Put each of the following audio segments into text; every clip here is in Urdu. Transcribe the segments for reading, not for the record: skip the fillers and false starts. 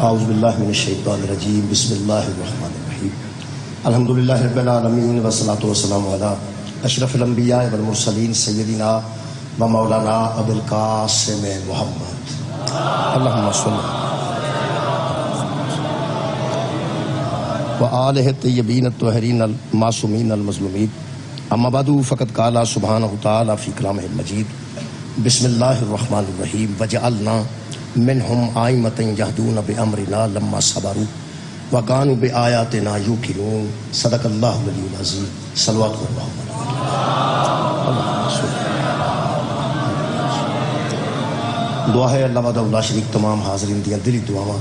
اعوذ باللہ من الشیطان الرجیم بسم اللہ الرحمن الرحیم الحمدللہ رب العالمین والصلاة والسلام علی اشرف الانبیاء والمرسلین سیدنا و مولانا ابو القاسم محمد اللہم صلی و آلہ الطیبین الطاہرین المعصومین المظلومین اما بعد فقد قال سبحانہ تعالی فی کلامہ المجید بسم اللہ الرحمن الرحیم وجعلنا منہم آئمۃ یہدون بامرنا لما صبروا وکانوا بآیاتنا یوقنون صدق اللہ العلی العظیم صلوات اللہ دعا ہے اللہ وحدہ لا شریک تمام حاضرین دیاں دلی دعاواں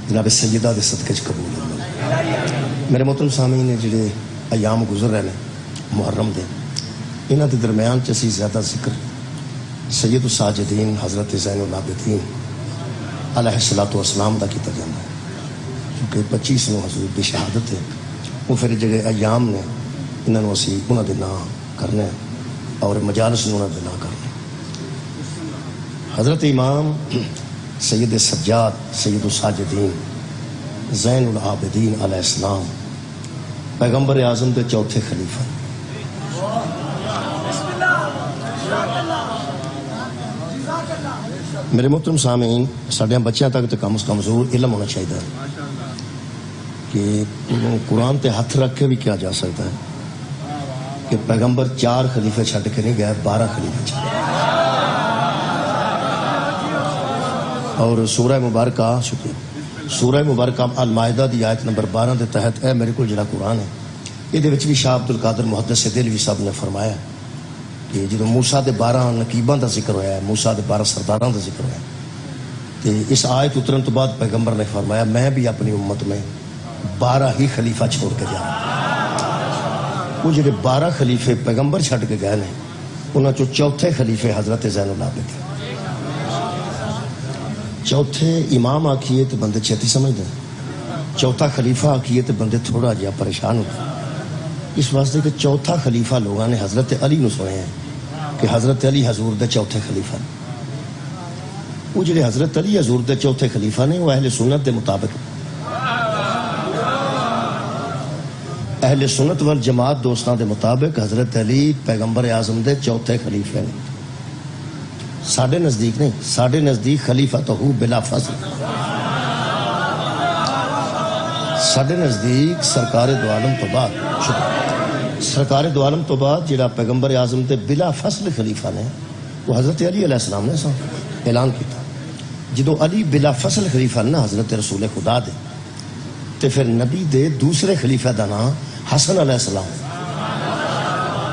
جناب سیدہ دے صدقے قبول ہوں۔ میرے محترم سامعین نے جڑے ایام گزر رہے ہیں محرم دے انہاں دے درمیان چ اسی زیادہ ذکر سید الساجدین حضرت زین العابدین علیہ الصلوۃ والسلام دا کیتا جانا ہے کیونکہ 25 نو حضور دی شہادت ہے وہ پھر جڑے ایام نے انہاں نو اسی انہاں دے نام کرنے اور مجالس نو انہاں دے نام کرنے۔ حضرت امام سید سجاد سید الساجدین زین العابدین علیہ السلام پیغمبر اعظم دے چوتھے خلیفہ۔ میرے محترم سامعین ساڈے بچیاں تک تو کم از کم ضرور علم ہونا چاہیے کہ قرآن تے ہاتھ رکھ کے بھی کیا جا سکتا ہے کہ پیغمبر 4 خلیفے چھڈ کے نہیں گئے 12 خلیفے چھڈ اور سورہ مبارکہ سورہ مبارکہ المائدہ دی آیت نمبر 12 دے تحت اے میرے کو جڑا قرآن ہے یہ وچ بھی شاہ عبد القادر محدث دہلوی صاحب نے فرمایا کہ جدو موسیٰ دے 12 نقیباں دا ذکر ہویا ہے موسیٰ دے 12 سرداراں دا ذکر ہویا ہے تو اس آیت اترن تو بعد پیغمبر نے فرمایا میں بھی اپنی امت میں 12 ہی خلیفہ چھوڑ کے جا رہا وہ جڑے 12 خلیفے پیغمبر چھڑ کے گئے ہیں انہاں چو چوتھے خلیفے حضرت زین العابدین۔ چوتھے امام آکھیے تو بندے چھتی سمجھ دیں چوتھا خلیفہ آکھیے تو بندے تھوڑا جہا پریشان ہوتے اس واسطے کہ چوتھا خلیفہ لوگوں نے حضرت علی نو سنے ہیں کہ حضرت علی حضور دے چوتھے خلیفہ وہ جڑے حضرت علی حضور دے چوتھے خلیفہ نے وہ اہل سنت دے مطابق اہل سنت والجماعت دوستان دے مطابق حضرت علی پیغمبر اعظم دے چوتھے خلیفے نے ساڈے نزدیک نہیں ساڈے نزدیک خلیفہ تو ہو بلا فضل ساڈے نزدیک سرکار دو عالم تو بعد سرکار دو عالم تو بعد جڑا پیغمبر اعظم دے بلا فصل خلیفہ نے وہ حضرت علی علیہ السلام نے اعلان کیتا جدو علی بلا فصل خلیفہ نا حضرت رسول خدا دے تے پھر نبی دے دوسرے خلیفہ دا نام حسن علیہ السلام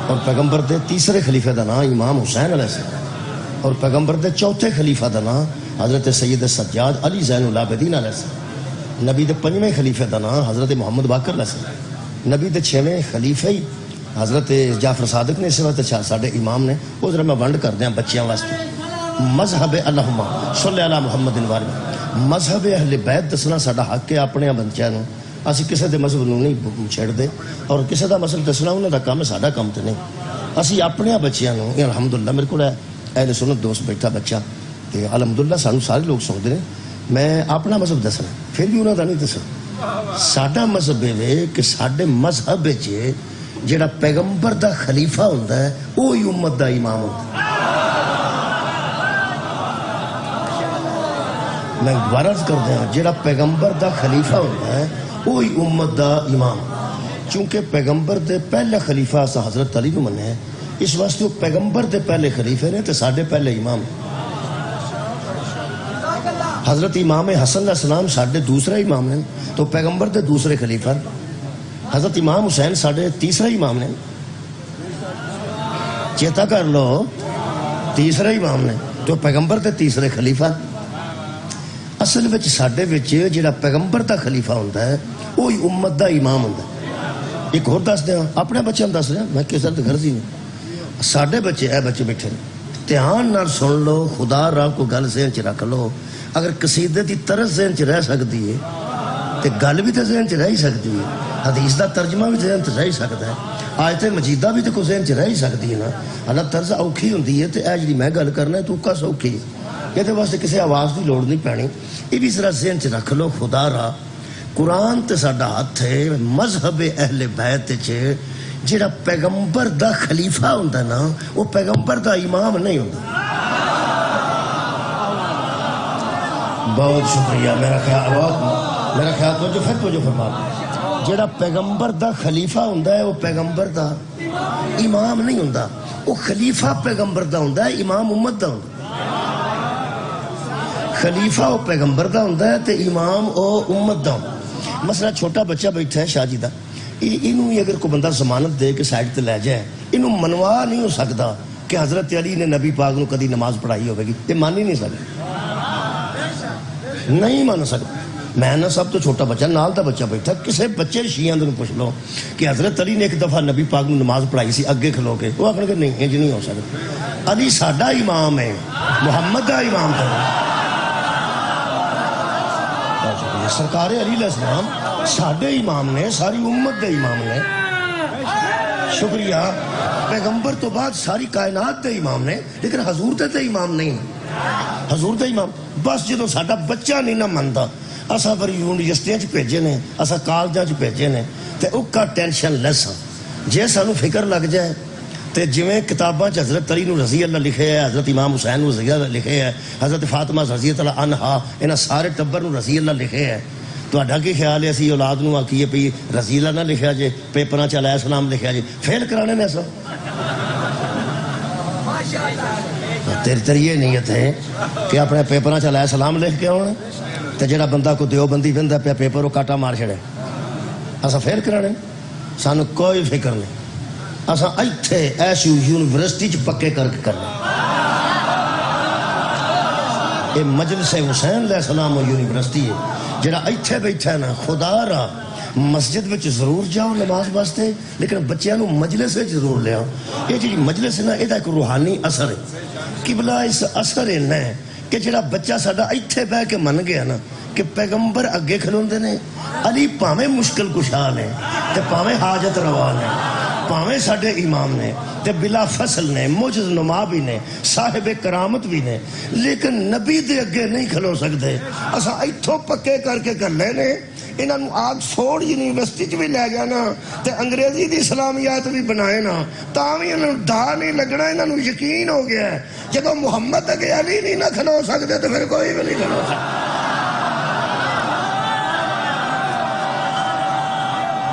اور پیغمبر دے تیسرے خلیفہ دا نام امام حسین علیہ السلام اور پیغمبر دے چوتھے خلیفہ دا نام حضرت سید سجاد علی زین العابدین علیہ السلام نبی دے 5ویں خلیفہ دا نام حضرت محمد باقر علیہ السلام نبی دے 6ویں خلیفہ ہی حضرت جعفر صادق نے اس وقت ساڈے امام نے وہ ذرا میں ونڈ کر دیا بچیاں واسطے مذہب اللہم صلی علی محمد وآلہ مذہب اہل بیت دسنا ساڈا حق ہے اپنے بچیاں نوں اسی کسے دے مذہب نوں نہیں چھیڑ دے اور کسے دا مذہب دسنا انہاں دا کام ہے ساڈا کام تے نہیں اسی اپنے بچیاں نوں الحمدللہ میرے کول اہل سنت دوست بیٹھا بچہ تے الحمدللہ سانوں سارے لوگ سنتے ہیں میں اپنا مذہب دسنا پھر بھی انہوں دا نہیں دسنا ساڈا مذہب ہے کہ ساڈے مذہب وچ جڑا پیغمبر دا خلیفہ ہوندا ہے وہی امت دا امام ہوندا ہے۔ میں دوبارہ عرض کر دیا جڑا پیغمبر دا خلیفہ ہوندا ہے وہی امت دا امام چونکہ پیغمبر دے پہلے خلیفہ اساں حضرت علی نو مننے ہیں اس واسطے وہ پیغمبر دے پہلے خلیفے نے تے ساڈے پہلے امام حضرت امام حسن علیہ السلام ساڈے دوسرے امام نے تو پیغمبر دے دوسرے خلیفہ حضرت امام حسین ساڈے تیسرے امام نے چیتا کر لو تیسرے امام نے تو پیغمبر دے تیسرے خلیفہ اصل وچ ساڈے وچ جڑا پیغمبر دا خلیفہ ہوندا ہے وہی امت دا امام ہوندا ہے۔ ایک اور دس دیاں اپنے بچیاں دس رہا میں کس طرح غرضی نہیں ساڈے بچے اے بچے بیٹھے دھیان نال سن لو خدا راہ کو گل ذہن چ رکھ لو اگر قصیدے دی طرز ذہن چ رہ سکتی ہے تے گل بھی تے ذہن چ رہ ہی سکتی ہے حدیث دا ترجمہ بھی ذہن چ رہ ہی سکتا ہے آیت مجیدہ بھی تے کو ذہن چ رہ ہی سکتی ہے نا اللہ طرز اوکھی ہوندی ہے تے اے جڑی میں گل کرنا ہے تو کا سوکھی ہے یہ واسطے کسی آواز کی لوڑ نہیں پینی. یہ بھی ذرا ذہن چ رکھ لو. خدا را قرآن تے ساڈا ہاتھ ہے. مذہب اہل بیت چ جڑا پیغمبر دا خلیفہ ہوندا نا وہ پیغمبر دا امام نہیں ہوندا. بہت شکریہ. میرا خیال توجہ فرما. جڑا پیغمبر دا خلیفہ ہوندا ہے وہ پیغمبر دا امام نہیں ہوندا. وہ خلیفہ پیغمبر دا ہوندا ہے, امام امت دا ہوندا. خلیفہ وہ پیغمبر دا ہوندا ہے تے امام وہ امت دا ہوندا. مثلا چھوٹا بچہ بیٹھا ہے شاہ جی دا, اینوں اگر کوئی بندہ ضمانت دے کے سائڈ تے لے جائے, اینوں منوا نہیں ہو سکتا کہ حضرت علی نے نبی پاک نو کدی نماز پڑھائی ہوے گی. یہ مان ہی نہیں سکتا, نہیں مان سکتا. میں نہ سب تو چھوٹا بچہ نال دا بچہ بیٹھا, کسے بچے شیعہ دے پوچھ لو کہ حضرت علی نے ایک دفعہ نبی پاک نو نماز پڑھائی سی اگے کھلو کے, وہ آخر کہ نہیں انج نہیں ہو سکتا. علی ساڈا امام ہے, محمد دا امام تھا. سرکار علی علیہ السلام ساڈے امام نے, ساری امت دے امام نے. شکریہ. پیغمبر تو بعد ساری کائنات دے امام نے, لیکن حضور تے امام نہیں. حضور تے امام بس جدو ساڈا بچہ نہیں نہ منتا, اساں پر یونیورسٹیاں چ بھیجے نے, اساں کالجاں چ بھیجے نے, تے اوکا ٹینشن لیس ہاں. جے سانو فکر لگ جائے تے جویں کتاباں چ حضرت علی نو رضی اللہ لکھے ہے, حضرت امام حسین نو رضی اللہ لکھے ہے, حضرت فاطمہ رضی اللہ عنہا, انہاں سارے ٹبر نو رضی اللہ لکھے ہے. تہاڈا کی خیال ہے اسی اولاد نو آکھیے پئی رضی اللہ نہ لکھیا جے, پیپراں چ علیہ السلام لکھیا جے, فیل کرانے نے سب. تیری یہ نیت ہے کہ اپنے پیپراں چ علیہ السلام لکھ کے آؤں تے جڑا بندہ کو دیوبندی بندا پیا پیپر وہ کاٹا مار چھڑے, اساں فیل کرانے. سانو کوئی فکر نہیں, اساں ایتھے ایس یونیورسٹی چ پکے کر کے کرنا. یہ مجلس حسین علیہ السلام یونیورسٹی ہے. جڑا ایتھے بیٹھا ہے نا, خدا را مسجد وچ ضرور جاؤ نماز واسطے, لیکن بچیاں نو مجلس وچ ضرور لے آؤ. یہ جی مجلس ہے نا, یہ ایک روحانی اثر ہے. قبلہ اس اثر اینا ہے کہ جڑا بچہ ساڈا ایتھے بہ کے من گیا نا کہ پیغمبر اگے کھلوندے نے, علی پاویں مشکل کشا نے تے پاویں حاجت روا نے, پاویں ساڈے امام نے تے بلا فصل نے, معجز نما بھی نے, صاحب کرامت بھی نے, لیکن نبی دے اگے نہیں کھلو سکتے. اساں ایتھوں پکے کر کے کر لے نے, انہاں نو آکسفورڈ یونیورسٹی چ بھی لے جانا تے انگریزی دی اسلامیات بھی بنائے نا, تاں وی انہاں نوں ڈا نہیں لگنا. انہاں نوں یقین ہو گیا ہے جدوں محمد اگے علی نہیں نہ کھلو سکتے تو پھر کوئی بھی نہیں کھلو سکتا.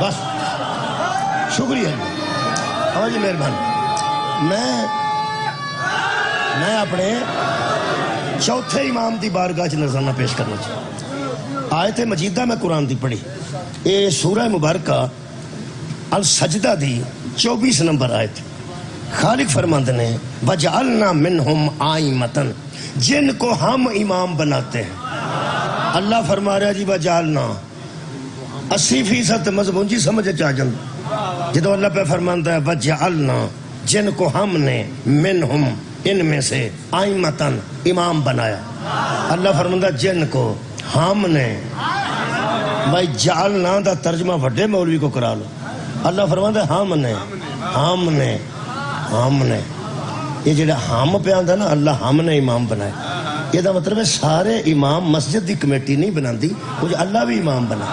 بس شکریہ ہاں جی, مہربانی. میں اپنے چوتھے امام دی بارگاہ چ نظرانہ پیش کرنا چاہتا. آیت مجیدہ میں قرآن دی پڑھی, یہ سورہ مبارکہ السجدہ دی 24 نمبر آیت. خالق فرماندے نے وَجَعَلْنَا مِنْهُمْ آئِمَةً, جن کو ہم امام بناتے ہیں. اللہ فرما رہا جی وَجَعَلْنَا, 80% مضمون جی سمجھ چاہ جن جدو اللہ پہ فرماندا ہے وَجَعَلْنَا, جن کو ہم نے منہم ان میں سے آئمتن امام بنایا. اللہ فرماندا جن کو ہم نے, بھائی جعلنا دا ترجمہ وڈے مولوی کو کرا لو. اللہ فرماندا ہم نے یہ جڑا ہم پہ آندا نا, اللہ ہم نے امام بنایا. یہ دا مطلب ہے سارے امام مسجد دی کمیٹی نہیں بناندی, کچھ اللہ بھی امام بنا.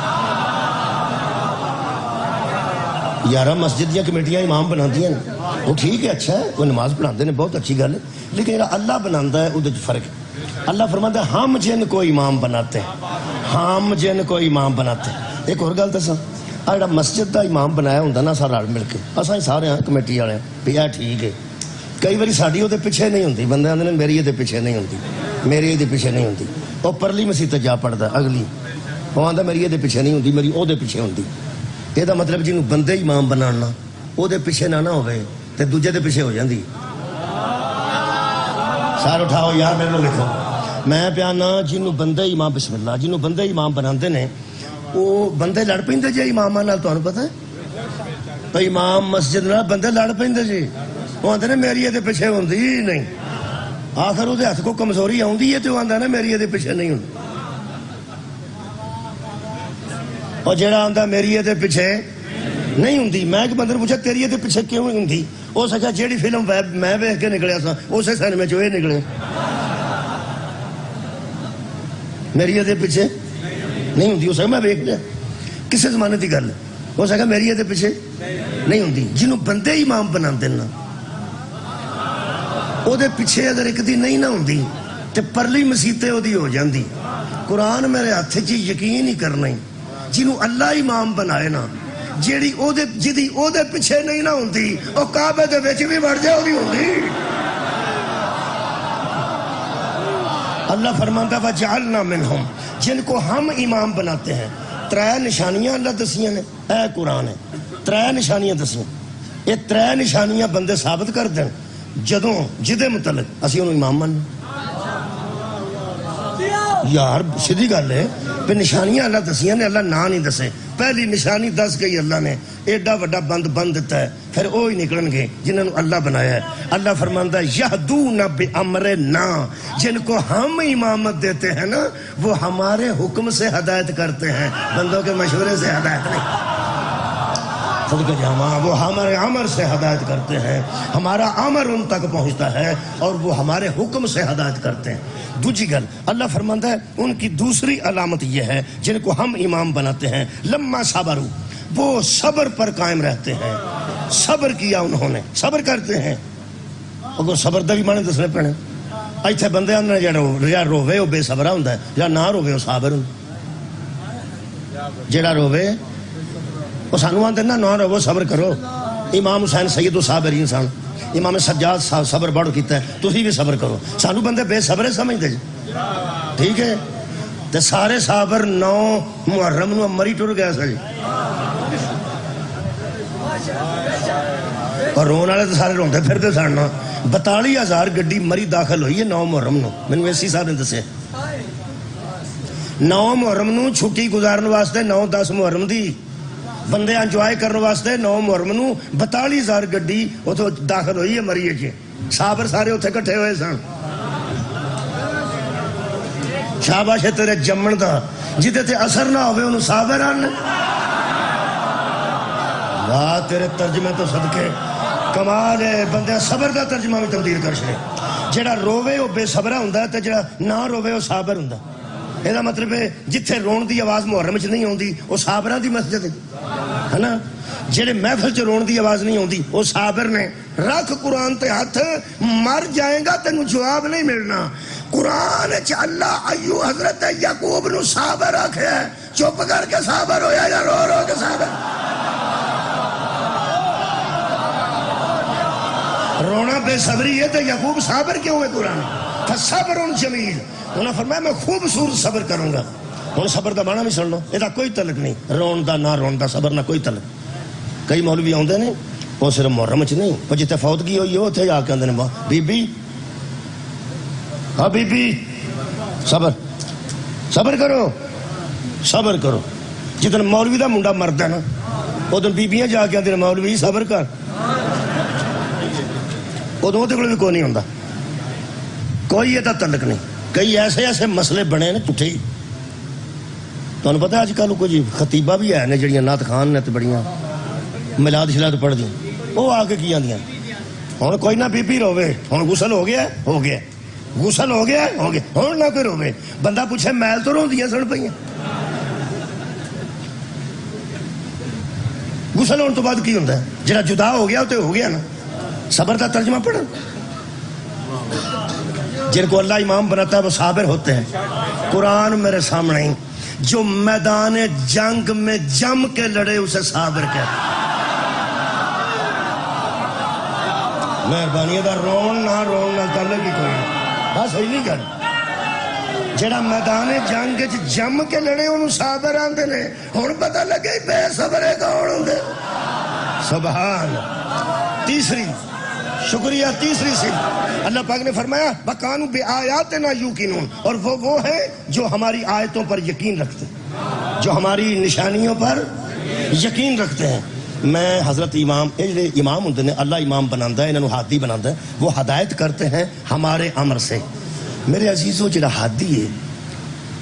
یارہ مسجد دیا کمیٹیاں امام بنا دیا ہیں, وہ ٹھیک ہے, اچھا ہے, وہ نماز پڑھاتے ہیں, بہت اچھی گل ہے, لیکن جڑا اللہ بناتا ہے وہ فرق ہے. اللہ فرماتا ہے ہم جن کو امام بناتے ہیں, ہم جن کو امام بناتے ہیں. ایک اور گل دساں, جڑا مسجد دا امام بنایا ہوندا نا سارا رل مل کے, اساں سارے ہاں کمیٹی والے بھی یہ ٹھیک ہے. کئی باری ساڈی وہ پیچھے نہیں ہوندی, بندے آندے نے میری یہ پیچھے نہیں ہوندی, میری یہ پیچھے نہیں ہوندی. وہ پرلی مسیت جا پڑھدا اگلی, وہ آندا میری یہ پیچھے نہیں ہوندی, میری وہ پیچھے ہوندی. یہ مطلب جنوں بندے امام بنانا وہ پیچھے نہ ہوئے تے دوجے دے پیچھے ہو جاندی. سار اٹھاؤ یار میرے لکھو, میں پیانا جنوں بندے امام, بسم اللہ, جنوں بندے امام بناندے نے وہ بندے لڑ پیندے جے اماماں نال. تانوں پتہ ہے تو امام مسجد نال بندے لڑ پیندے جی, وہ آندے نے میری یہ پیچھے ہوندی نہیں. آخر وہ ہاتھ کو کمزوری آوندی ہے تے وہ آندا نا میری یہ پیچھے نہیں ہوندی. اور جڑا آندا میری یہ پیچھے نہیں ہوندی, میں ایک بندے پوچھا تیری یہ پیچھے کیوں نہیں ہوندی, وہ سکھا جیڑی فلم میں ویکھ کے نکلیا سا اسی سینمے چ یہ نکلے. میری یہ پیچھے نہیں ہوں. ہو سکتا میں ویک لیا کسی زمانے کی گل ہو سکتا میری یہ پیچھے نہیں ہوں. جنہوں بندے امام بنا دینا وہ پیچھے اگر ایک دی نہیں نہ ہوں تو پرلی مسیطے وہ ہو جاندی. قرآن میرے ہاتھ چ یقین ہی کرنا ہی جنہوں اللہ امام بنائے نا جیڑی جدی او دے پیچھے نہیں نہ ہوندی او کعبے دے وچ بھی بڑھ جائے وہ ہوندی. اللہ فرماتا وجعلنا منہم جن کو ہم امام بناتے ہیں. 3 نشانیاں اللہ دسیاں نے اے قرآن ہے 3 نشانیاں دسیاں. یہ 3 نشانیاں بندے ثابت کر دیں جدوں جدے متعلق اسی انہوں امام من. یار سیدھی گل ہے پہ نشانیاں اللہ دسیاں نے اللہ نا نہیں دسے. پہلی نشانی دس گئی اللہ نے ایڈا وڈا بند دیتا ہے پھر وہی نکلن گے جنہوں اللہ بنایا ہے. اللہ فرماندا ہے یہدون بامرنا جن کو ہم امامت دیتے ہیں نا وہ ہمارے حکم سے ہدایت کرتے ہیں بندوں کے مشورے سے ہدایت نہیں. صدقہ جامع وہ ہمارے امر سے ہدایت کرتے ہیں. ہمارا امر ان تک پہنچتا ہے اور وہ ہمارے حکم سے ہدایت کرتے ہیں. دوسری گل اللہ فرماتا ہے ان کی دوسری علامت یہ ہے جن کو ہم امام بناتے ہیں لما صبروا وہ صبر پر قائم رہتے ہیں. صبر کیا انہوں نے صبر کرتے ہیں. اگر صبر دا بھی معنی دسنے پینے ایتھے بندے آندے یا روے وہ بے صبرا ہوندا ہے یا نہ روے وہ صابر ہوندا. جیڑا روے وہ سانو آندے نہ رو صبر کرو. امام حسین سید الصابرین سن. امام سجاد صبر بڑھ کیتا ہے تسی بھی صبر کرو. سانو بندے بے صبر سمجھتے جی ٹھیک ہے. تے سارے صابر 9 محرم نو مری ٹر گیا سا جی اور رون والے تو سارے روندے پھرتے سن. 42,000 گڈی مری داخل ہوئی ہے 9 محرم نو. مینوں ایسی صاحب نے دسے 9 محرم نو چھٹی گزارن واسطے 9-10 محرم دی بندے انجوائے کرنے واسطے 9 محرم نو 42,000 گڈی اتو داخل ہوئی ہے مریے چ. صابر سارے اتنے کٹھے ہوئے سن. شاباش ہے تیرے جمن دا جدے تے اثر نہ ہوئے انہوں صابر آنے. واہ تیرے ترجمے تو صدقے کمال ہے. بندے صبر دا ترجمہ بھی تبدیل کر چھڑے. جڑا روے وہ بے صبرہ ہوندا ہے تے جڑا نہ روے وہ صابر ہوندا. یہ مطلب ہے جتھے رون دی آواز محرم چ نہیں ہوندی وہ صابراں دی مسجد ہے نا. جڑے محفل چ رون دی آواز نہیں ہوندی وہ صابر نے. رکھ قرآن تے ہاتھ مر جائے گا تینوں جواب نہیں ملنا. قرآن چ اللہ ایو حضرت یعقوب نو صابر رکھیا ہے. چپ کر کے صابر ہویا یا رو رو کے صابر. رونا بے صبری ہے تو یعقوب صابر کیوں ہے قرآن فصبر جمیل. انہوں نے فرمایا میں خوبصورت صبر کروں گا. ہوں صبر دا معنی بھی سن لو یہ کوئی تعلق نہیں رون دا نہ رون دا صبر نہ کوئی تعلق. کئی مولوی آتے ہیں وہ صرف محرم چ نہیں وہ جتنے فوتگی ہوئی ہے اتنے جا کے آتے ہیں بی بی ہاں بی بی صبر صبر کرو صبر کرو. جتنے مولوی دا منڈا مرد ہے نا ادھر بیبیاں جا کے آتے ہیں مولوی صبر کر. ادو کو بھی کوئی نہیں ہوتا کوئی یہ تعلق نہیں. کئی ایسے ایسے مسئلے بنے نے پٹھے ہی تمہیں پتا اج کل کوئی خطیبہ بھی ہے نے جڑیاں نعت خان نے بڑیاں ملاد شلاد پڑھ دی وہ آ کے کی آدیاں ہوں کوئی نہ بی بی روے ہوں غسل ہو گیا غسل ہو گیا ہوں نہ کوئی روے. بندہ پوچھے میل تو روندیاں سن پہ غسل ہونے تو بعد کی ہوتا ہے جڑا جدا ہو گیا تو ہو گیا نا. صبر کا ترجمہ پڑھو. جن کو اللہ امام بناتا ہے وہ صابر ہوتے ہیں. قرآن میرے سامنے جو میدان جنگ میں جم کے لڑے اسے صابر کہتے ہیں. مہربانی دا رون نہ تعلق ہی کوئی نہیں بس ہوئی نہیں گل. جڑا میدان جنگ جم کے لڑے انہوں صابر آندے نے. ہن پتہ لگے بے صبر کون ہوندے. سبحان. تیسری شکریہ تیسری صفت اللہ پاک نے فرمایا وَكَانُوا بِآيَاتِنَا يُوقِنُونَ اور وہ ہیں جو ہماری آیتوں پر یقین رکھتے ہیں جو ہماری نشانیوں پر یقین رکھتے ہیں. میں حضرت امام یہ امام ہوندے نے اللہ امام بناندا ہے انہوں ہادی بناندا ہے وہ ہدایت کرتے ہیں ہمارے امر سے. میرے عزیزو جڑا ہادی ہے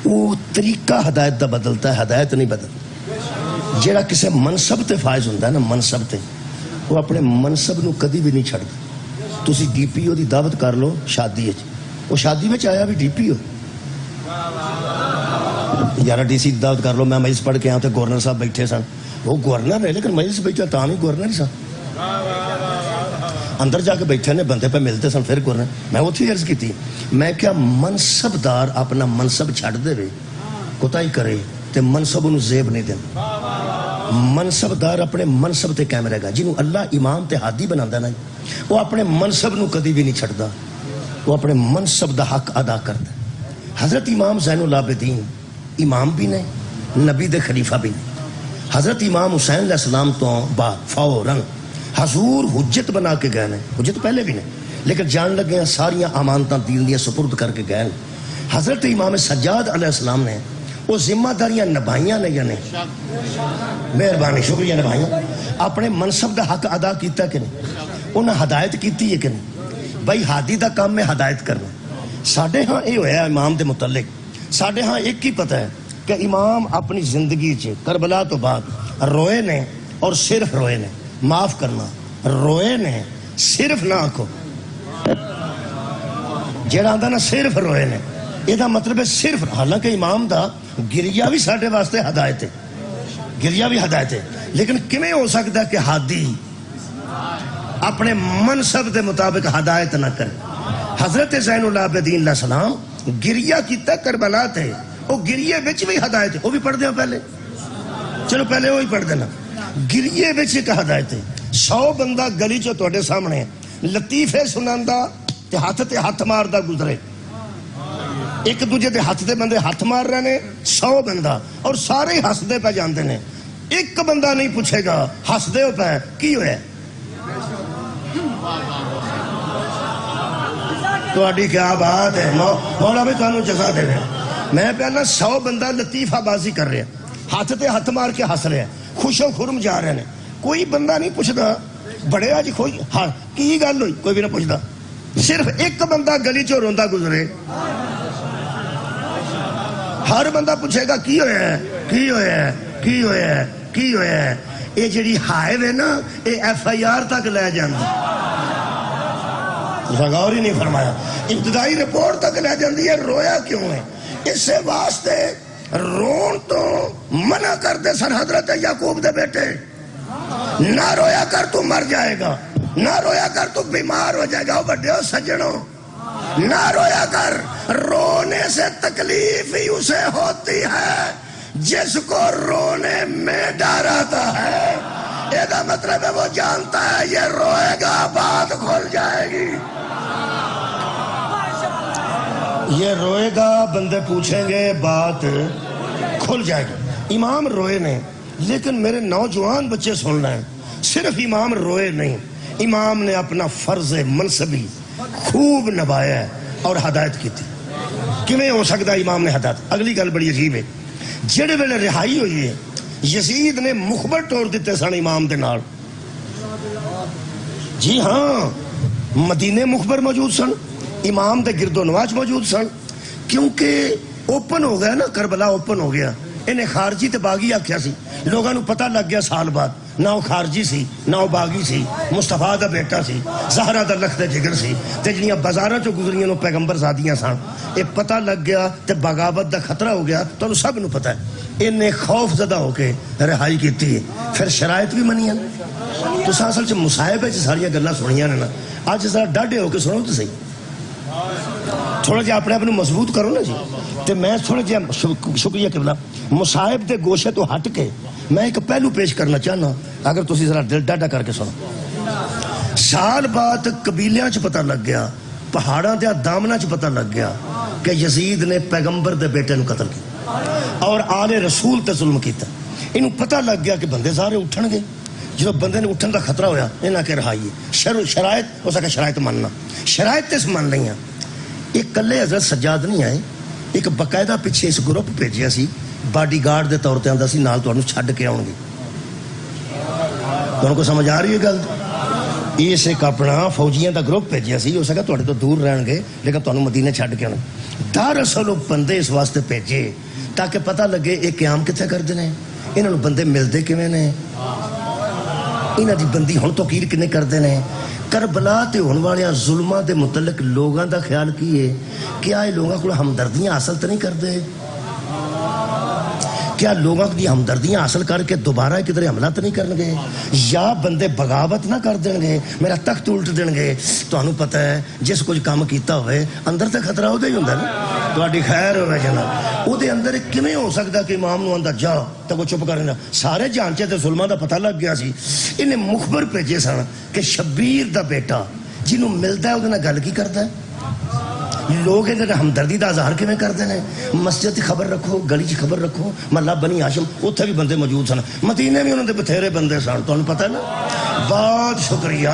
وہ طریقہ ہدایت دا بدلتا ہے ہدایت نہیں بدلتا. جڑا کسے منصب تے فائز ہوندا ہے نا منصب تے وہ اپنے منصب نو کدی بھی نہیں چھڑدا. تسی ڈی پی او دی دعوت کر لو شادی وہ شادی میں آیا بھی ڈی پی او یار ڈی سی دعوت کر لو. میں مجلس پڑھ کے آیا تو گورنر صاحب بیٹھے سن. وہ گورنر ہے لیکن مجلس بیٹھا تا نہیں گورنر ہی سن. اندر جا کے بیٹھے نے بندے پہ ملتے سن پھر گورنر. میں اتھی عرض کی تھی میں کیا منصب دار اپنا منصب چھڑ دے کوتاہی کرے تے منصب انہوں زیب نہیں دینا. منصب دار اپنے منصب تے قائم رہے گا. جنہوں اللہ امام تے ہادی بناتا نا وہ اپنے منصب نو کدی بھی نہیں چھڑدا. وہ اپنے منصب دا حق ادا کرتا. حضرت امام زین العابدین امام بھی نے نبی دے خلیفہ بھی نے. حضرت امام حسین علیہ السلام تو بعد فوراً حضور حجت بنا کے گئے. حجت پہلے بھی نے لیکن جان لگے ہیں ساریاں امانتاں دین دیا سپرد کر کے گئے. حضرت امام سجاد علیہ السلام نے وہ ذمہ داریاں نبھائیاں نے یا نہیں؟ مہربانی شکریہ نبھائیاں. اپنے منصب دا حق ادا کیتا کہ نہیں؟ انہیں ہدایت کیتی ہے کہ نہیں؟ بھائی ہادی دا کام میں ہدایت کرنا. ساڑھے ہاں یہ ہویا امام دے متعلق. ساڑھے ہاں ایک ہی پتہ ہے کہ امام اپنی زندگی کربلا تو بعد روئے نے اور صرف روئے نے. معاف کرنا روئے نے صرف نہ آکھو. جیڑا آندا نا صرف روئے نے یہ دا مطلب ہے صرف. حالانکہ امام دا گریا بھی ساڑھے واسطے ہدایت ہے. گریا بھی ہدایت ہے لیکن کمیں ہو سکتا ہے کہ ہادی اپنے منصب دے مطابق ہدایت نہ کرے. حضرت زین العابدین علیہ السلام گریا کیتا کربلا تے. وہ گریے بچ بھی ہدایت ہے. وہ بھی پڑھ دیں پہلے. چلو پہلے وہی پڑھ دینا. گریے بچ ایک ہدایت ہے. 100 بندہ گلی چو تواڈے سامنے لطیفے سناندا تے ہاتھ ماردا گزرے. ایک دوجے دے ہاتھ دے بندے ہاتھ مار رہے نے 100 بندہ اور سارے ہس دے پہ جاندے نے. ایک بندہ نہیں پوچھے گا ہس دے پہ کی ہوئے تواڈی کیا بات ہے. مولا بھی تانوں جزا دے رہے. میں پہنا 100 بندہ لطیفہ بازی کر رہے ہیں ہاتھ تے ہاتھ مار کے ہس رہے ہیں خوش و خرم جا رہے ہیں. کوئی بندہ نہیں پوچھتا بڑے آج کوئی ہاں کی گل ہوئی کوئی بھی نہ پوچھتا. صرف ایک بندہ گلی چو روندا گزرے ہر بندہ پوچھے گا کی ہویا ہے کی ہویا ہے کی ہویا ہے کی ہویا ہے. یہ جڑی ہائے وے نا یہ FIR تک لے جاندی. غور ہی نہیں فرمایا. ابتدائی رپورٹ تک لے جاندی ہے. رویا کیوں ہے؟ اس واسطے رون تو منع کر دے سن حضرت یعقوب دے بیٹے. نہ رویا کر تو مر جائے گا. نہ رویا کر تو بیمار ہو جائے گا. وہ بڑے ہو سجنوں نہ رویا کر. رونے سے تکلیف ہی اسے ہوتی ہے جس کو رونے میں ڈر آتا ہے. یہ مطلب ہے وہ جانتا ہے یہ روئے گا بات کھل جائے گی. یہ روئے گا بندے پوچھیں گے بات کھل جائے گی. امام روئے نہیں لیکن میرے نوجوان بچے سن رہے ہیں صرف امام روئے نہیں. امام نے اپنا فرض منصبی خوب نبھایا ہے اور ہدایت کی تھی. کیویں ہو سکتا امام نے ہدایت. اگلی گل بڑی عجیب ہے. جڑے ویلے رہائی ہوئی ہے یزید نے مخبر توڑ دیتے سن امام دے نال. جی ہاں مدینے مخبر موجود سن. امام دے گرد و نواز موجود سن. کیونکہ اوپن ہو گیا نا کربلا اوپن ہو گیا. انہیں خارجی تے باغی آکھیا سی. لوگاں نو پتہ لگ گیا سال بعد نہ وہ خارجی سی نہ وہ باغی سی. مصطفیٰ دا بیٹا سی. زہرا دا لخت جگر سی. تے جنیاں بازاراں چو گزریاں نو پیغمبر زادیاں سن. یہ پتہ لگ گیا تے بغاوت دا خطرہ ہو گیا. تو سب نو پتہ ہے. انہیں خوف زدہ ہو کے رہائی کیتی ہے. پھر شرائط بھی منیاں. تو اصل چ مصائب ہے ساریاں گلاں سنیاں نے نا. اج ذرا ڈاڈے ہو کے سنو تو صحیح. تھوڑا جہا اپنے آپ کو مضبوط کرو نا جی. تو میں تھوڑا جہا شکریہ کرنا مصائب دے گوشے تو ہٹ کے میں ایک پہلو پیش کرنا چاہنا اگر تسی ذرا دل ڈاڈا کر کے سنو. سال بعد قبیلیاں چ پتہ لگ گیا پہاڑاں دے دامناں چ پتہ لگ گیا کہ یزید نے پیغمبر دے بیٹے نو قتل کیا اور آل رسول تے ظلم کیتا. انہوں پتہ لگ گیا کہ بندے سارے اٹھن گے. جو بندے نے اٹھن دا خطرہ ہویا انہاں کے رہائی شرائط ہو سکے شرائط ماننا. شرائط تے مان لئیاں. ایک کلے حضرت سجاد نہیں آئے. ایک باقاعدہ پیچھے اس گروپ بھیجیا سی باڈی گارڈ دے طور تے آندا سی نال تانوں چھڈ کے آؤں گی. تانوں کو سمجھ آ رہی ہے گل؟ اس ایک اپنا فوجیاں دا گروپ بھیجیا سی. ہو سکا تواڈے تو دور رہن گے لیکن تانوں مدینے چھڈ کے آنا. دراصل وہ بندے اس واسطے بھیجے تاکہ پتہ لگے یہ قیام کتنے کرتے ہیں. انہوں بندے ملتے کیویں نے. انہاں دی بندی ہن توقیر کنے کرتے ہیں. کربلا تے ہون والے ظلماں دے متعلق لوگاں دا خیال کی ہے کیا یہ لوگاں کو ہمدردیاں حاصل تو نہیں کرتے. کیا لوگوں کی ہمدردیاں حاصل کر کے دوبارہ کدھر حملہ تو نہیں کرن گے یا بندے بغاوت نہ کر دیں گے میرا تخت الٹ دیں گے تمہیں پتہ ہے جس کچھ کام کیتا ہوئے اندر تو خطرہ وہ ہی ہوتا نا تھوڑی خیر ہوئے جناب وہ اندر کیویں ہو سکتا کہ امام نو آندا جا تو وہ چپ کرنا سارے جانچے تے ظلماں دا پتہ لگ گیا سی انہیں مخبر بھیجے سن کہ شبیر دا بیٹا جنوں ملتا ہے وہ گل کی کرتا ہے لوگ ہمدردی کا اظہار کیویں کرتے ہیں مسجد کی خبر رکھو گلی کی خبر رکھو محلہ بنی ہاشم اتنے بھی بندے موجود سن مدینے بھی انہوں نے بتھیرے بندے سن تمہیں پتہ ہے نا بہت شکریہ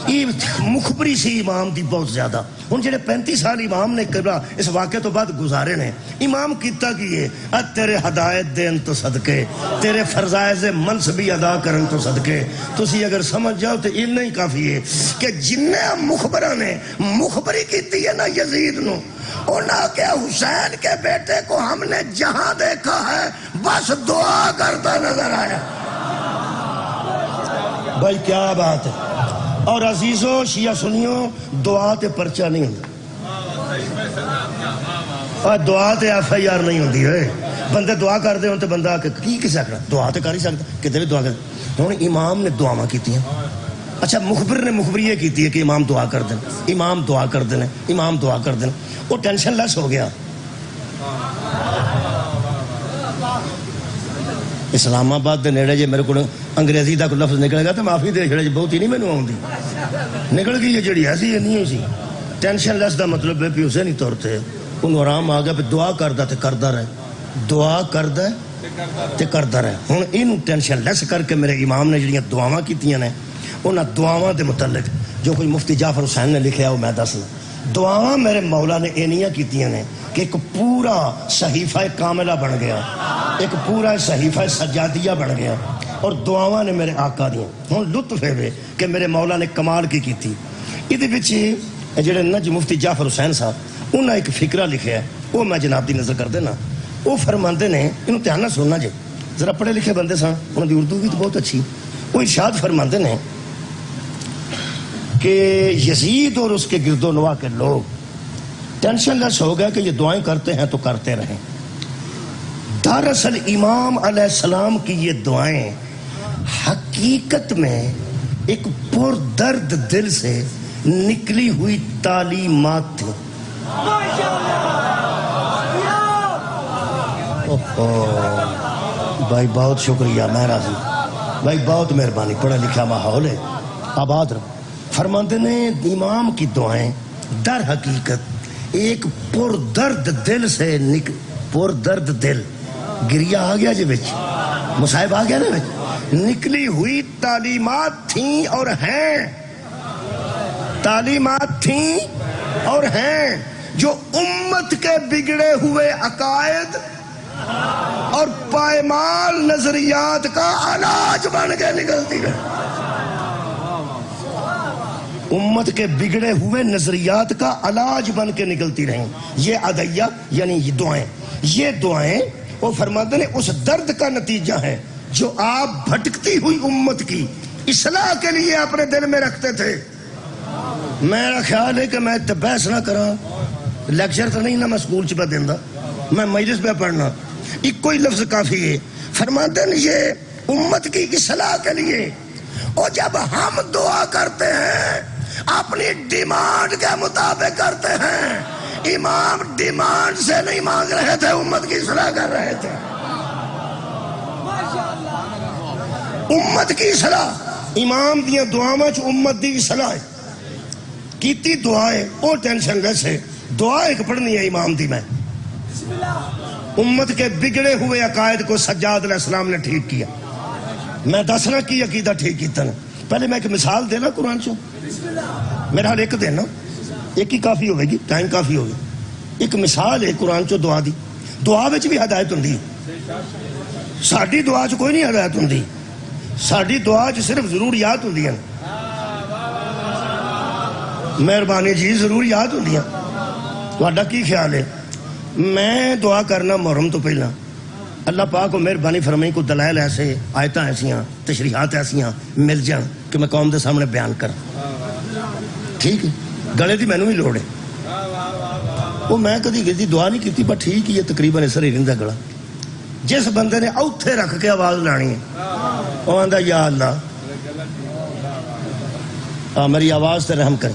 یہ مخبری سی امام دی بہت زیادہ ہوں جڑے 35 سال امام نے قبلہ اس واقعے تو بعد گزارے نے امام کیتا کیے تیرے ہدایت دین تو صدقے تیرے فرضائز منصبی ادا کرن تو صدقے تسی اگر سمجھ جاؤ تو اتنا ہی کافی ہے کہ جننے مخبرہ نے مخبری کیتی ہے نا یزید نو انہاں کہ حسین کے بیٹے کو ہم نے جہاں دیکھا ہے بس دعا کرتا نظر آیا بھائی کیا بات ہے اور عزیزوں شیعہ سنیوں دعا تے پرچہ نہیں ہوتا اور دعا تے ایف آئی آر نہیں ہوتی ہے بندے دعا کر دے ہوں تے بندہ کی کسے کرنا دعا تے کر ہی سکتا کتے بھی دعا کر ہوں امام نے دعاواں کیتی ہیں اچھا مخبر نے مخبری یہ کیتی ہے کہ امام دعا کر دیں امام دعا کر دیں امام دعا کر دیں وہ ٹینشن لیس ہو گیا اسلام آباد دے نیڑے جے میرے کو انگریزی دا کوئی لفظ نکلے گا تو معافی دے چھڑے بہت ہی نہیں مینوں آوندی نکل گئی یہ جڑی ایسی ہے نہیں ہوئی ٹینشن لیس دا مطلب ہے کہ اسے نہیں توڑتے انہوں آرام آ گیا پہ دعا کردا تے کردا رہے دعا کردا تے کردا رہے ہن اینوں ٹینشن لیس کر کے میرے امام نے جڑیاں دعاواں کیتیاں نے انہاں دعاواں دے متعلق جو کوئی مفتی جعفر حسین نے لکھیا وہ میں دسنا دعاواں میرے مولا نے اینیاں کیتیاں نے کہ ایک پورا صحیفہ کاملہ بن گیا ایک پورا صحیفہ سجادیہ بن گیا اور دعاواں نے میرے آقا دیاں ہوں لطف ہے کہ میرے مولا نے کمال کی تھی یہ بچے جڑے نج مفتی جعفر حسین صاحب انہاں ایک فکرہ لکھیا ہے وہ میں جناب دی نظر کر دینا وہ فرماندے نے انہوں دھیان نہ سننا جی ذرا پڑھے لکھے بندے سن انہوں دی اردو بھی تو بہت اچھی وہ ارشاد فرماندے نے کہ یزید اور اس کے گرد و نواح کے لوگ ٹینشن لیس ہو گیا کہ یہ دعائیں کرتے ہیں تو کرتے رہیں دراصل امام علیہ السلام کی یہ دعائیں حقیقت میں ایک پردرد دل سے نکلی ہوئی تعلیمات تھیں بھائی بہت شکریہ میں راضی بھائی بہت مہربانی پڑھا لکھا ماحول ہے آباد رہو فرماندے نے امام کی دعائیں در حقیقت ایک پردرد دل سے پردرد دل گریہ آ گیا جی بچ مصائب آ گیا نا بچ نکلی ہوئی تعلیمات تھیں اور ہیں تعلیمات تھیں اور ہیں جو امت کے بگڑے ہوئے عقائد اور پائمال نظریات کا علاج بن کے نکلتی ہے امت کے بگڑے ہوئے نظریات کا علاج بن کے نکلتی رہیں یہ عدیہ یعنی یہ دعائیں وہ فرماتے ہیں اس درد کا نتیجہ ہے جو آپ بھٹکتی ہوئی امت کی اصلاح کے لیے اپنے دل میں رکھتے تھے میرا خیال ہے کہ میں بحث نہ کرا لیکچر تو نہیں نہ میں سکول چپا دینا میں مجلس پہ پڑھنا ایک کوئی لفظ کافی ہے فرماتے ہیں یہ امت کی اصلاح کے لیے اور جب ہم دعا کرتے ہیں اپنی ڈیمانڈ کے مطابق کرتے ہیں امام ڈیمانڈ سے نہیں مانگ رہے تھے امت کی اصلاح کر رہے تھے امت کی اصلاح امام دیا دعاواں چ امت دی اصلاح کیتی دعائیں او ٹینشن لیس ہے دعا ایک پڑھنی ہے امام دی میں امت کے بگڑے ہوئے عقائد کو سجاد علیہ السلام نے ٹھیک کیا میں دسنا کی عقیدہ ٹھیک کیتا نا پہلے میں ایک مثال دینا قرآن سے میرا حال ایک دینا ایک ہی کافی ہوئے گی ٹائم کافی ہوگی ایک مثال ہے قرآن چو دعا دی دعا وچ بھی ہدایت ہوندی ساڈی دعا چ کوئی نہیں ہدایت ہوندی ساڈی دعا چ صرف ضروریات ہوندی ہیں مہربانی جی ضروریات ہوندی ہیں تہاڈا کی خیال ہے میں دعا کرنا محرم تو پہلا اللہ پاک کو مہربانی فرمائی کو دلائل ایسے آیتاں ایسیاں تشریحات ایسیاں مل جان کہ میں قوم دے سامنے بیان کر ٹھیک ہے گلے دی مینوں ہی لوڑ ہے وہ میں کدی کسی دعا نہیں کیتی پر ٹھیک ہی ہے تقریباً اس طرح رہندا گلا جس بندے نے اوتھے رکھ کے آواز لانی ہے وہ آندا یا اللہ میری آواز تے رحم کر،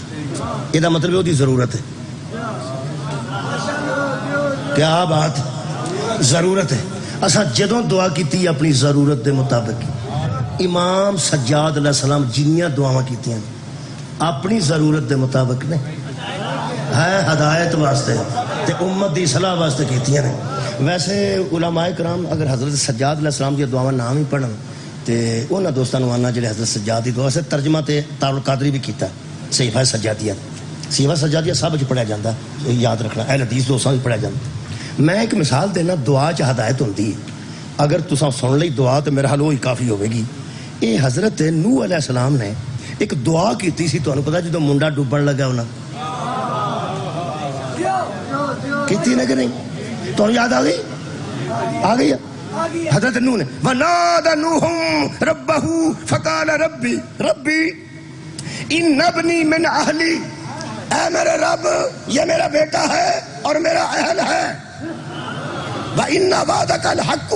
یہ مطلب وہ دی ضرورت ہے. کیا بات، ضرورت ہے. اسا جدوں دعا کیتی اپنی ضرورت دے مطابق. امام سجاد علیہ السلام جنیاں دعاواں کیتیاں اپنی ضرورت دے مطابق نے ہے، ہدایت واسطے تے امت دی صلاح واسطے کیتیاں نے. ویسے علماء کرام اگر حضرت سجاد علیہ السلام دی دعاواں نام ہی پڑھن تے انہاں دوستاں نوں آنا جڑے حضرت سجاد دی دعا سے ترجمہ تے تارل قادری بھی کیتا صحیفہ سجادیہ. صحیفہ سجادیہ سب وچ پڑھیا جاندا، یاد رکھنا، اہل حدیث دوستاں وچ پڑھیا جاندا. میں ایک مثال دینا، دعا چ ہدایت ہوندی ہے. اگر تساں سن لئی دعا تو میرا حال وہی کافی ہوے گی. یہ حضرت نوح علیہ السلام نے ایک دعا کیتی سی، تانوں پتہ جدوں منڈا ڈوبن لگا انہاں کیتی نے کہ نہیں؟ تانوں یاد آ گئی؟ آ گئی حضرت نوح نے وَنَادَ نُوحٌ رَبَّهُ فَقَالَ رَبِّ إِنَّ ابْنِي مِنْ أَهْلِي، اے میرے رب یہ میرا بیٹا ہے اور میرا اہل ہے. وَإِنَّ وَعْدَكَ الْحَقُّ،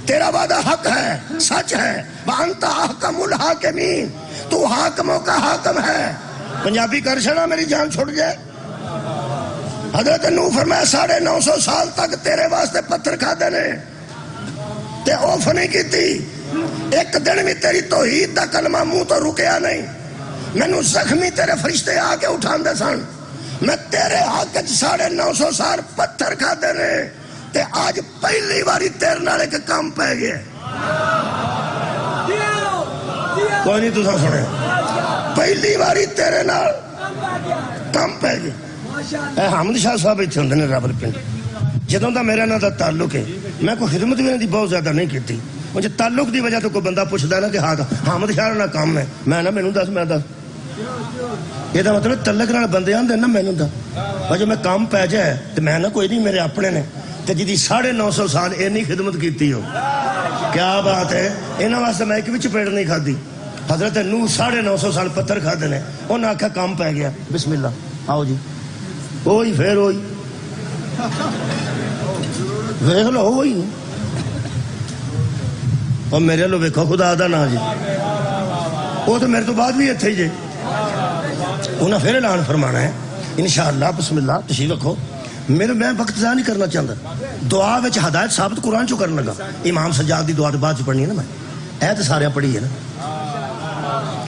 تیرا وعدہ حق ہے، سچ ہے. وَأَنْتَ أَحْكَمُ الْحَاكِمِينَ، تو حاکموں کا حاکم ہے. پنجابی کر چھڑا میری جان چھوڑ جائے. حضرت نوح فرمایا 950 سال تک تیرے واسطے پتھر کھا دینے تے اوف نہیں کیتی. ایک دن بھی تیری توحید دا کلمہ منہ تو رکیا نہیں. مینوں زخمی تیرے فرشتے آ کے اٹھاندے سن. میں تیرے حق 950 سال پتھر کھا دینے تے آج پہلی باری تیرے نال ایک کام پہ گیا. کوئی نہیں تساں سنے، پہلی باری تیرے نال کام پہ گیا. اے حامد شاہ صاحب اتنے ہوندے نے راول پنڈ. جدوں دا میرے نال دا تعلق ہے میں کوئی خدمت بھی انہاں دی بہت زیادہ نہیں کیتی. مجھے تعلق دی وجہ تو کوئی بندہ پوچھدا نا کہ ہاں حامد شاہ نال کام ہے، میں نہ مینوں دس، میں دس. یہ مطلب تعلق نال بندے آندے نا مینوں دا. اور جو میں کام پی جائے تو میں نہ کوئی نہیں، میرے اپنے نے تے جدی 950 سال اینی خدمت کیتی ہو. کیا بات ہے. انہاں واسطے میں ایک بھی چپیڑ نہیں کھادی. حضرت نوح 950 سال پتھر کھادے نے. انہاں آکھیا کام پی گیا، بسم اللہ آؤ جی. وہی پھر وہی ویکھ لو وہی. اور میرے لو ویکھو خدا دا نا جی، وہ تو میرے تو بعد بھی اتنے ہی جی. انہیں پھر اعلان فرمانا ہے انشاءاللہ. بسم اللہ تشریف رکھو. میں وقت ضائع نہیں کرنا چاہتا. دعا وچ ہدایت ثابت قرآن چو کرنے لگا. امام سجاد دی دعا تو بعد چ پڑھنی ہے نا. میں اے تو سارے پڑھی ہے نا.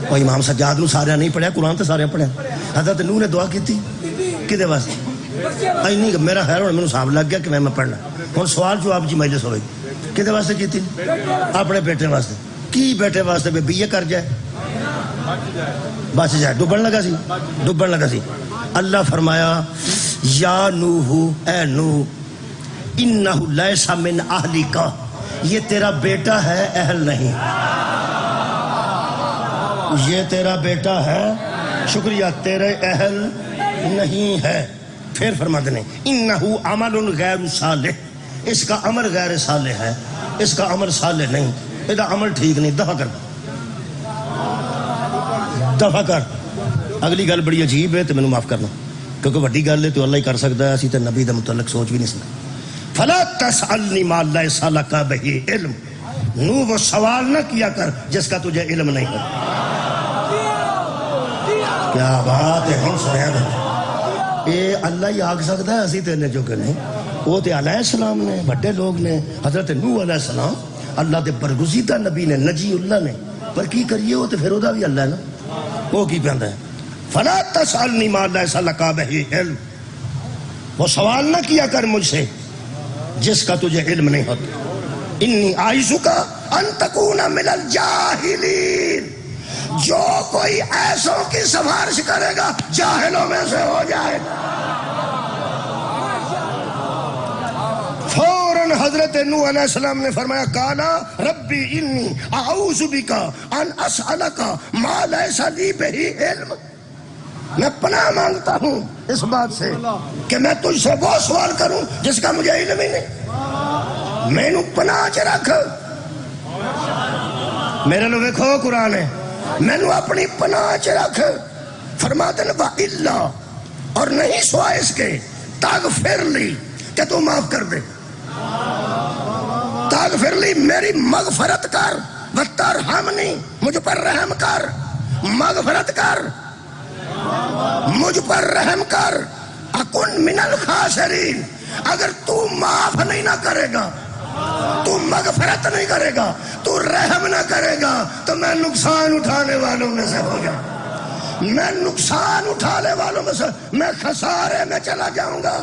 اور امام سجاد نو سارے نہیں پڑھیا، قرآن تو سارے پڑھیا. حضرت نوح نے دعا کی تھی کدے واسطے؟ نہیں میرا خیر ہوں میرے صاحب لگ گیا کہ میں پڑھنا. ہوں سوال جواب جی مجلس ہوئے کدے واسطے کی تھی؟ اپنے بیٹے واسطے. کی بیٹے واسطے بے بی اے کر جائے بچ جائے. ڈوبن لگا سی، ڈوبن لگا سی. اللہ فرمایا یا نوح، اے نوح، انہ لیس من اہلک، یہ تیرا بیٹا ہے، اہل نہیں. یہ تیرا بیٹا ہے، شکریہ، تیرے اہل نہیں ہے. پھر فرما دینے انہو عمل غیر صالح، اس کا عمل غیر صالح ہے، اس کا عمل صالح نہیں، یہ عمل ٹھیک نہیں. دفع کر، دفع کر. اگلی گل بڑی عجیب ہے تو مینوں معاف کرنا کیونکہ وڈی گل ہے تو اللہ ہی کر سکتا ہے، اسی تے نبی دے متعلق سوچ بھی نہیں سکتے. فلا تسألنی ما لیس لک بہ علم، نو وہ سوال نہ کیا کر جس کا تجھے علم نہیں ہے. کیا بات ہے. ہم سنیا اے اللہ ہی آگ سکتا ہے، اسی تے جو کہ نہیں. وہ تے علیہ السلام نے، بڑے لوگ نے. حضرت نوح علیہ السلام اللہ دے برگزیدہ نبی نے، نجی اللہ نے. پر کی کریے وہ تے پھر دا بھی اللہ ہے نا. وہ کی پہندا ہے فلا تسألنی ما لیس لک بہ علم، وہ سوال نہ کیا کر مجھ سے جس کا تجھے علم نہیں ہوتا. انی اعیذک ان تکون من الجاہلین، جو کوئی ایسوں کی سفارش کرے گا جاہلوں میں سے ہو جائے گا. فوراً حضرت نوح علیہ السلام نے فرمایا قالا ربی انی اعوذ بک ان اسألک ما لیس لی بہ علم، میں پناہ مانگتا ہوں اس بات سے کہ میں تجھ سے وہ سوال کروں جس کا مجھے علم ہی نہیں. میں نو پناہ چ رکھ. میرے لو ویکھو قرآن ہے، میں نو اپنی پناہ چ رکھ. فرماتے ہیں وَإِلَّا، اور نہیں سوائے اس کے تغفر لی کہ تو معاف کر دے. فاغفر لی، میری مغفرت کر، وترحمنی، مجھ پر رحم کر، مغفرت کر، مجھ پر رحم کر، اکن من الخاسرین، اگر تو معاف نہیں نہ کرے گا، تو مغفرت نہیں کرے گا، تو رحم نہ کرے گا، تو میں نقصان اٹھانے والوں میں سے ہو جاؤں، میں نقصان اٹھانے والوں میں سے، میں خسارے میں چلا جاؤں گا۔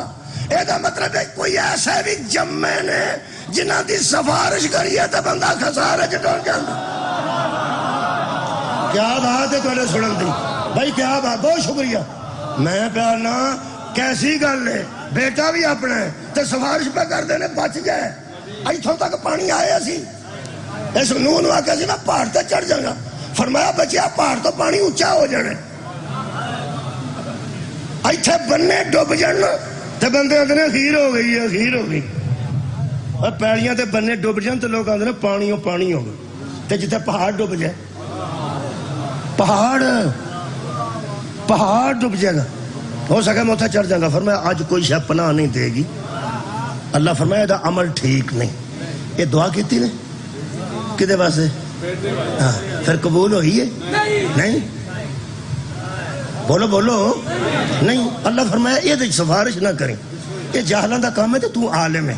یہ مطلب ہے کوئی ایسے بھی جمے نے جنہ دی سفارش کریے تو بندہ خسارے چ ڈر جاتا۔ کیا بات ہے تھوڑے سنن دی بھائی، کیا بات، بہت شکریہ۔ میں پیارنا کیسی گل ہے، بیٹا بھی اپنا ہے تو سفارش پہ کر دینے بچ جائے۔ ایتھوں تک پانی آیا سی، اس نوح نو آکھیا سی نا پہاڑ تے چڑھ جانا، فرمایا بچیا پہاڑ تو پانی اونچا ہو جانے، ایتھے بننے ڈوب جان تے بندے آندے نے اخیر ہو گئی ہے، اخیر ہو گئی۔ اور پیڑیاں تے بننے ڈوب جان تے لوگ آندے نے پانی ہو گئے، تے جتے پہاڑ ڈوب جائے، پہاڑ ڈوب جائے گا، ہو سکے میں اتنے چڑھ جاؤں گا۔ فرمایا آج کوئی شے پناہ نہیں دے گی۔ اللہ فرمایا دا عمل ٹھیک نہیں۔ یہ دعا کیتی نے کدے واسطے؟ ہاں، پھر قبول ہوئی ہے؟ نہیں، بولو بولو، نہیں۔ اللہ فرمایا یہ سفارش نہ کریں، یہ جاہلاں دا کام ہے تو تو عالم ہے،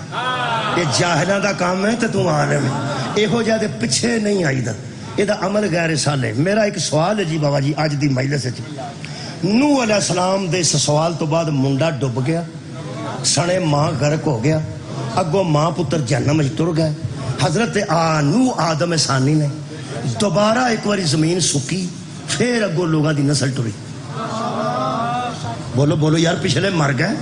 یہ جاہلاں دا کام ہے تو تو عالم ہے، یہو جہاں دے پیچھے نہیں آئی دا، یہ دا عمل غیر صالح۔ میرا ایک سوال ہے جی بابا جی آج دی مجلس وچ، نوح علیہ السلام دے اس سوال تو بعد منڈا ڈب گیا، سنے ماں غرق ہو گیا، اگوں ماں پتر جہنم وچ تر گئے، حضرت نوح آدم ثانی نے دوبارہ ایک باری زمین سکی، پھر اگوں لوگاں دی نسل ٹری۔ بولو بولو یار، پچھلے مر گئے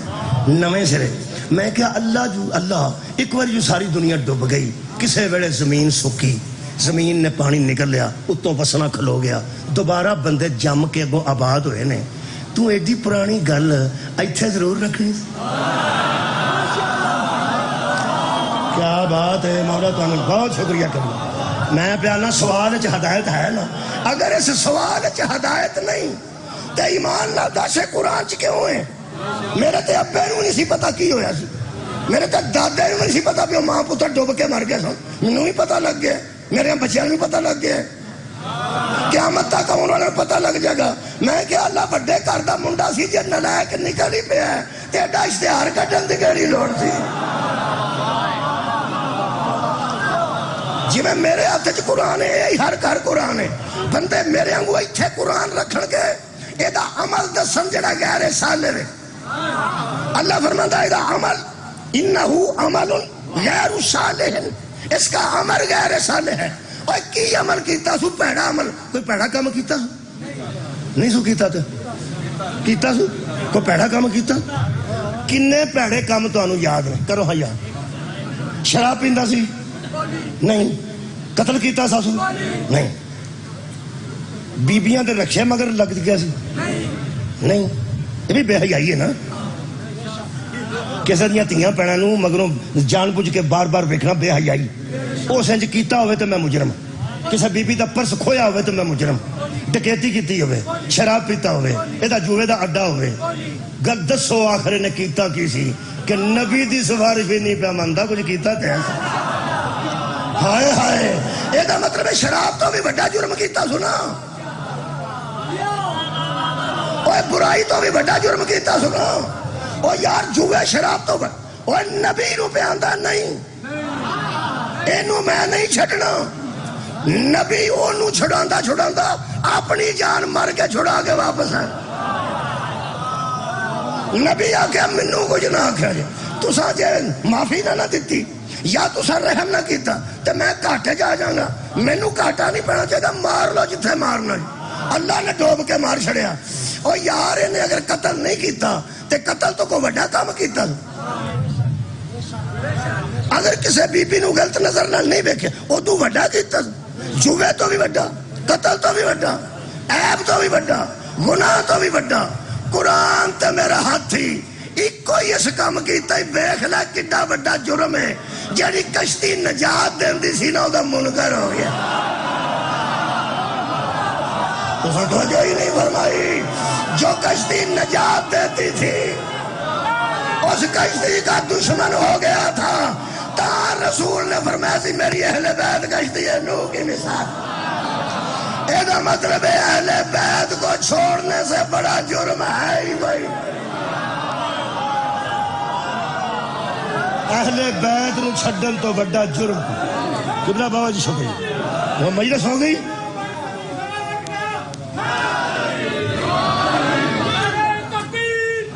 نویں سرے۔ میں کہا اللہ ایک بار جو ساری دنیا ڈب گئی، کسے ویلے زمین سکی، زمین نے پانی نکل لیا، اتوں وسنا کھلو گیا، دوبارہ بندے جم کے اگوں آباد ہوئے نے، تو ایڈی پرانی گل ایتھے ضرور رکھنی۔ کیا بات ہے مولا، تمہیں بہت شکریہ کروں۔ میں پیانا سوال چ ہدایت ہے نا، اگر اس سوال چ ہدایت نہیں تے ایمان نہ دس قرآن چ کیوں ہے؟ میرے تے ابے نو نہیں سی پتا کی ہویا سی، میرے تے دادے نو نہیں سی پتا بھی ماں پتر ڈب کے مر گئے سن، مینوں نہیں پتا لگ گیا، میرے بچیاں نوں پتا لگ گیا، قیامت تک آنے والے پتا لگ جائے گا۔ میں کہ اللہ بڑے گھر دا منڈا سی جے نالائق نکل ہی پیا ہے تے ایڈا اشتہار کڈن دی کیڑی لوڑ سی؟ جی میں میرے ہاتھ چ قرآن ہے، ہر گھر قرآن ہے، بندے میرے وانگو ایتھے قرآن رکھن گے، یہ عمل دسن جڑا غیر صالح ہے۔ اللہ فرماتا ہے عمل انہو عمل غیر صالح، اس کا عمل غیر صالح ہے۔ اور کی عمل کیتا سو؟ پیڑا عمل، کوئی پیڑا کام کیتا سو؟ نہیں سو کیتا تو کیتا سو کوئی پیڑا کام کیتا؟ کنے پیڑے کام تو انہوں یاد نہیں کرو ہاں یاد؟ شراب پیندا سی؟ نہیں۔ قتل کیتا سا سو؟ نہیں۔ بیبیاں دے رکھے مگر لگ گیا سی؟ نہیں۔ یہ بھی بے حیائی ہے نا، کسے دیاں تیاں پیڑاں نوں مگروں جان بوجھ کے بار بار ویکھنا بے حیائی۔ اس انج کیتا ہوئے تو میں مجرم، کسے بی بی دا پرس کھویا ہوئے تو میں مجرم، ڈکیتی کیتی ہوئے، شراب پیتا ہوئے، یہ جوئے دا اڈا ہوئے، گل دسو آخر نے کیتا کی سی کہ نبی دی سفارش بھی نہیں پیا منتا، کچھ کیتا تے ہائے ہائے۔ یہ مطلب ہے شراب تو بھی بڑا جرم کیتا سنا، برائی تو بھی بڑا جرم کیتا سنا۔ او یار جوئے شراب تو او نبی نو پہ آندا نہیں، اینو میں نہیں چھڑنا، نبی اونو چھڑاندا اپنی جان مر کے چھڑا کے واپس آئے۔ نبی آکھیا منو کچھ نہ آکھیا جی، تساں جے معافی نہ دیتی یا تساں رحم نہ کیتا تے میں کاٹے جا جانا، مینوں کاٹا نہیں پینا چاہیے، مار لو جتھے مارنا۔ اللہ نے ڈوب کے مار چھڑیا۔ اور یار انہیں اگر قتل نہیں کیتا تے قتل تو کوئی بڑا کام کیتا، اگر کسی بی بی نو غلط نظر نہ نہیں دیکھے وہ تو بڑا کیتا، جوے تو بھی بڑا، قتل تو بھی بڑا، عیب تو بھی بڑا، گناہ تو بھی بڑا۔ قرآن تے میرا ہاتھی ایک کوئی اس کام کیتا ہی، بیخ لے کڈا بڑا جرم ہے، جڑی کشتی نجات دیندی سی نا دا منکر ہو گیا۔ تو توجہ ہی نہیں فرمائی، جو کشتی نجات دیتی تھی اس کشتی کا دشمن ہو گیا تھا، تاں رسول نے فرمایا سی میری اہل بیت کشتی ہے نوح کی مثال. یہ مطلب ہے اہل بیت کو چھوڑنے سے بڑا جرم ہے ہی بھائی. اہل بیت نو چھڈن تو بڑا جرم. قبلہ بابا جی شکریہ. وہ مجلس ہو گئی.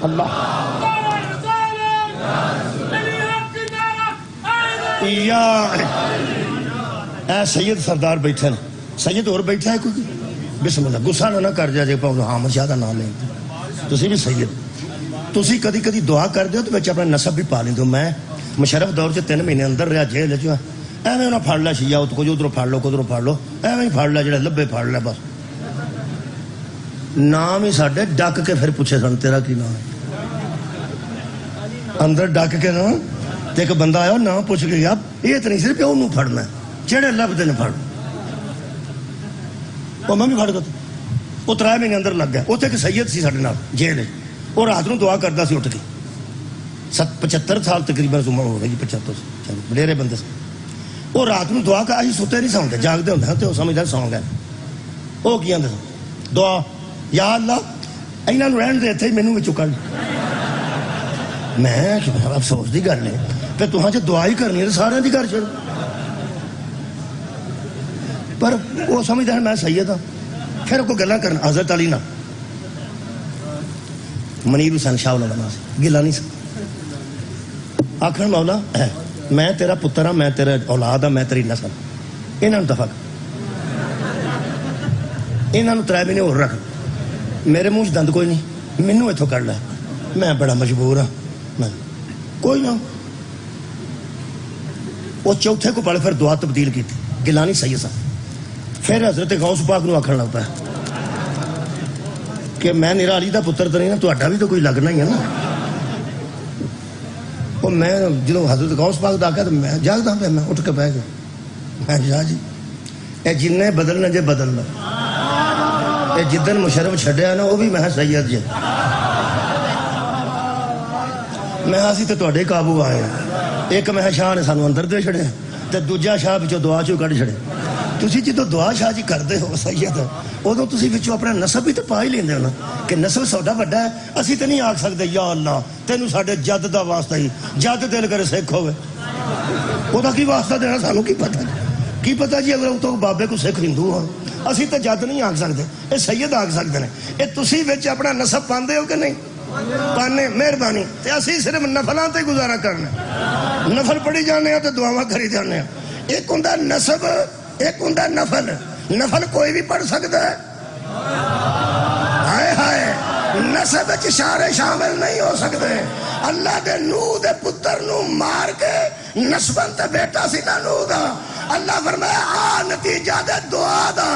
اللہ اے سید سردار بیٹھے نا, سید اور بیٹھا ہے کوئی؟ بسم اللہ. گسا نہ کر جائے پاؤ ہاں زیادہ نام لیں. تسی بھی سید, تسی کدی کدی دعا کر دیو تو بچے اپنا نسب بھی پا لیں. میں مشرف دور سے 3 مہینے اندر رہا جیل چ, ایویں انہیں پھڑ لیا شیعہ کچھ ادھروں پھڑ لو کدھروں پھڑ لو, ایویں ہی پھڑ لیا جڑا لبے پھڑ لیا بس. نام ہی ساڈے ڈک کے پھر پوچھے سن تیرا کی نام ہے, اندر ڈک کے نا تے ایک بندہ آیا نام پوچھ کے گیا. یہ تو نہیں صرف انہوں پھڑنا جہے لبتے نے پھڑ. وہ میں بھی پھڑ گیا. وہ 3 مہینے اندر لگ گیا. اتنے ایک سید سی ساڈے نال جیل, وہ رات نو دعا کرتا سی اٹھ کے. 75 سال تقریباً عمر ہو گئی, 75 وڈیرے بندے سے. وہ رات نو دعا کر, ستے نہیں سونتے جاگتے ہوتے ہیں تو سمجھتے سو گئے. وہ کی آدھے دعا یا اللہ انہوں رہن دے اتنے مینوں بھی چکن. میں افسوس کی گل ہے پھر تہاں جے دعا ہی کرنی ہے تو سارے دی کر چڑ. پر وہ سمجھتا ہے میں سید ہاں. پھر کوئی گلا کرنا حضرت علی نہ منیر حسین شاہ والا سے گلا نہیں سکتا. آخر مولا میں تیرا پتر ہاں, میں تیرا اولاد ہاں, میں تیری نسل. انہوں دفع انہوں 3 مہینے اور رکھ. میرے منہ دند کوئی نہیں, مینوں اتوں کر لے, میں بڑا مجبور ہاں. میں کوئی نہ. وہ چوتھے کو پڑھ پھر دعا تبدیل کی تھی, گلانی سید صاحب. پھر حضرت غوث پاک نو آخر لگتا ہے کہ میں میرا علی دا پتر تو نہیں نا, تہاڈا بھی تو کوئی لگنا ہی ہے نا. وہ میں جدو حضرت غوث پاک دا آخیا تو میں جاگدا پیا, میں اٹھ کے بہ گیا. میں جا جی اے جن بدلنا جے بدلنا, اے جدن مشرف چھڈیا نا وہ بھی میں سید جی. میں اسی تے تہاڈے قابو آئے. ایک میں شاہ نے سانو اندر دے چھڑے تے دوجا شاہ وچوں دعا چوں کڈ چھڑے. تسی جدو دعا شاہ جی کرتے ہو سید, ادو تسی وچوں اپنا نسب بھی تو پا ہی لیندے ہو نا کہ نسب ساڈا وڈا ہے. اسی تے نہیں آکھ سکدے یا اللہ تینوں ساڈے جد دا واسطہ ہی, جد دل کرے سکھ ہوے. وہ کی واسطہ دینا سانو کی پتہ, کی پتہ جی اگر تو بابے کو سکھ ہندو ہو. اسی تے جد نہیں آکھ سکدے, اے سید آکھ سکدے نے. اے تسی وچ اپنا نسب پاندے ہو کہ نہیں پانے؟ مہربانی. تے اسی صرف نفلاں تے گزارا کرنا, نفل پڑھی جانے ہیں تے دعاواں کری جانے ہیں. ایک ہوندا نسب, ایک ہوندا نفل. نفل کوئی بھی پڑھ سکتا ہے. ہائے ہائے, نسب وچ اشارے شامل نہیں ہو سکتے. اللہ دے نوح دے پتر نو مار کے نسبن تے بیٹا سی نا نوح دا. اللہ فرمایا آ نتیجہ دے دعا دا.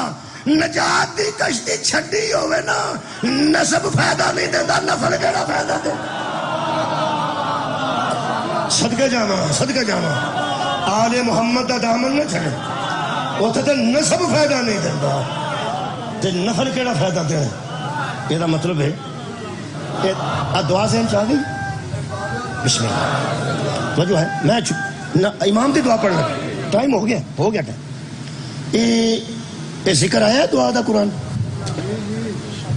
نجات دی کشتی چھڈی ہوئے نا, نسب فائدہ نہیں دیندا, نفل کیڑا فائدہ دے. صدقے جاواں, صدقے جاواں, آل محمد دا دامن نہ چھڑے. اتنے تو نسب فائدہ نہیں دینا تے نفل کیڑا فائدہ دینا. یہ مطلب ہے دعا سے چاہ گئی. بسم اللہ تو جو ہے میں امام کی دعا پڑھ لگا. ٹائم ہو گیا, ہو گیا ٹائم. یہ ذکر آیا ہے دعا دا قرآن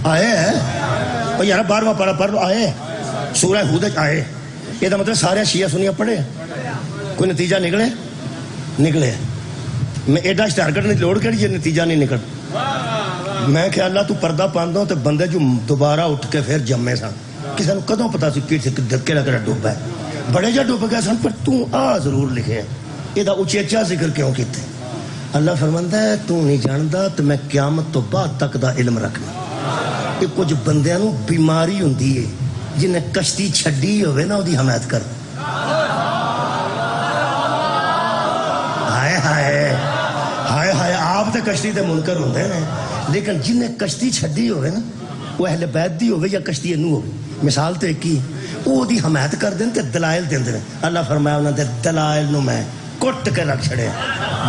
آئے ہے یار 12واں پارہ پڑھ لو. آئے سورہ ہود آئے. یہ مطلب سارے شیعہ سنیاں پڑھے, کوئی نتیجہ نکلے نکلے. میں ایڈا اشتہار کرنے کی لوڑ کری جی نتیجہ نہیں نکل. میں کہ اللہ تو پردہ پاندہ تے بندے جو دوبارہ اٹھ کے پھر جمے سن. کسی نے کدوں پتا سی پیٹ سے کہڑا کہڑا ڈوبا ہے, بڑے جا ڈوب گئے سن, پر تو آ ضرور لکھے یہ اچیچا ذکر کیوں کیتے. اللہ فرماندا ہے تو نہیں جاندا تو میں قیامت تو بعد تک دا علم رکھنا. کہ کچھ بندیاں نو بیماری ہوندی ہے جنہیں کشتی چھڈی ہوئے نا وہ حمایت کر. ہائے ہائے ہائے ہائے, آپ تے کشتی تے منکر ہوندے ہیں, لیکن جنہیں کشتی چھڈی ہوئے نا وہ اہل بیت دی ہوئے یا کشتی نو ہوئے, مثال تے ایک ہی, وہ دی حمایت کر دیں تے دلائل دیں دیں. اللہ فرمایا انہوں نے دلائل نو میں کٹ کے رکھ چھڑے,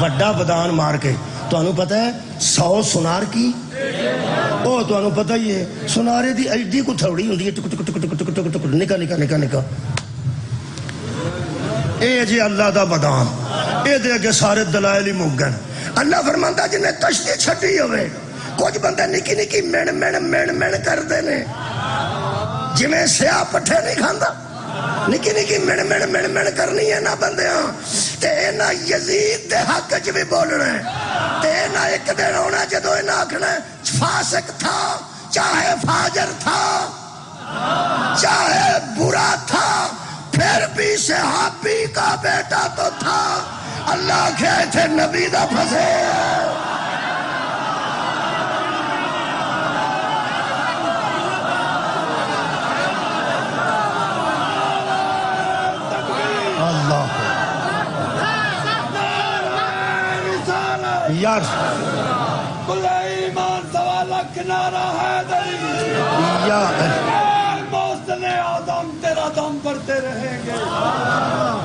وڈا بدان مار کے. تو انہوں پتہ ہے 100 سنار کی او تو انہوں پتہ ہی ہے سنارے دی ایڈی کو تھوڑی ہوندی ہے, ٹک ٹک ٹک ٹک ٹک ٹک نکا نکا نکا نکا. اے جی اللہ دا بدان یہ دے اگے سارے دلائل ہی مک گئے. اللہ فرماندا جنہیں کشتی چھڈی ہوئے کچھ بندے نکی نکی مین کرتے ہیں جویں سیاہ پٹھے نہیں کھاندا نکی نکی مین کرنی ہے نا بندیاں تے انہاں یزید دے حق وچ بھی بولنا ہے تے انہاں ایک دن ہونا جدوں انہاں آکھنا فاسق تھا چاہے فاجر تھا چاہے برا تھا پھر بھی صحابی کا بیٹا تو تھا. اللہ کے تھے نبی دا پھسے اللہ یار ایمان سوالا کنارہ ہے دلی یا موسن آدم تیرا دم پڑتے رہیں گے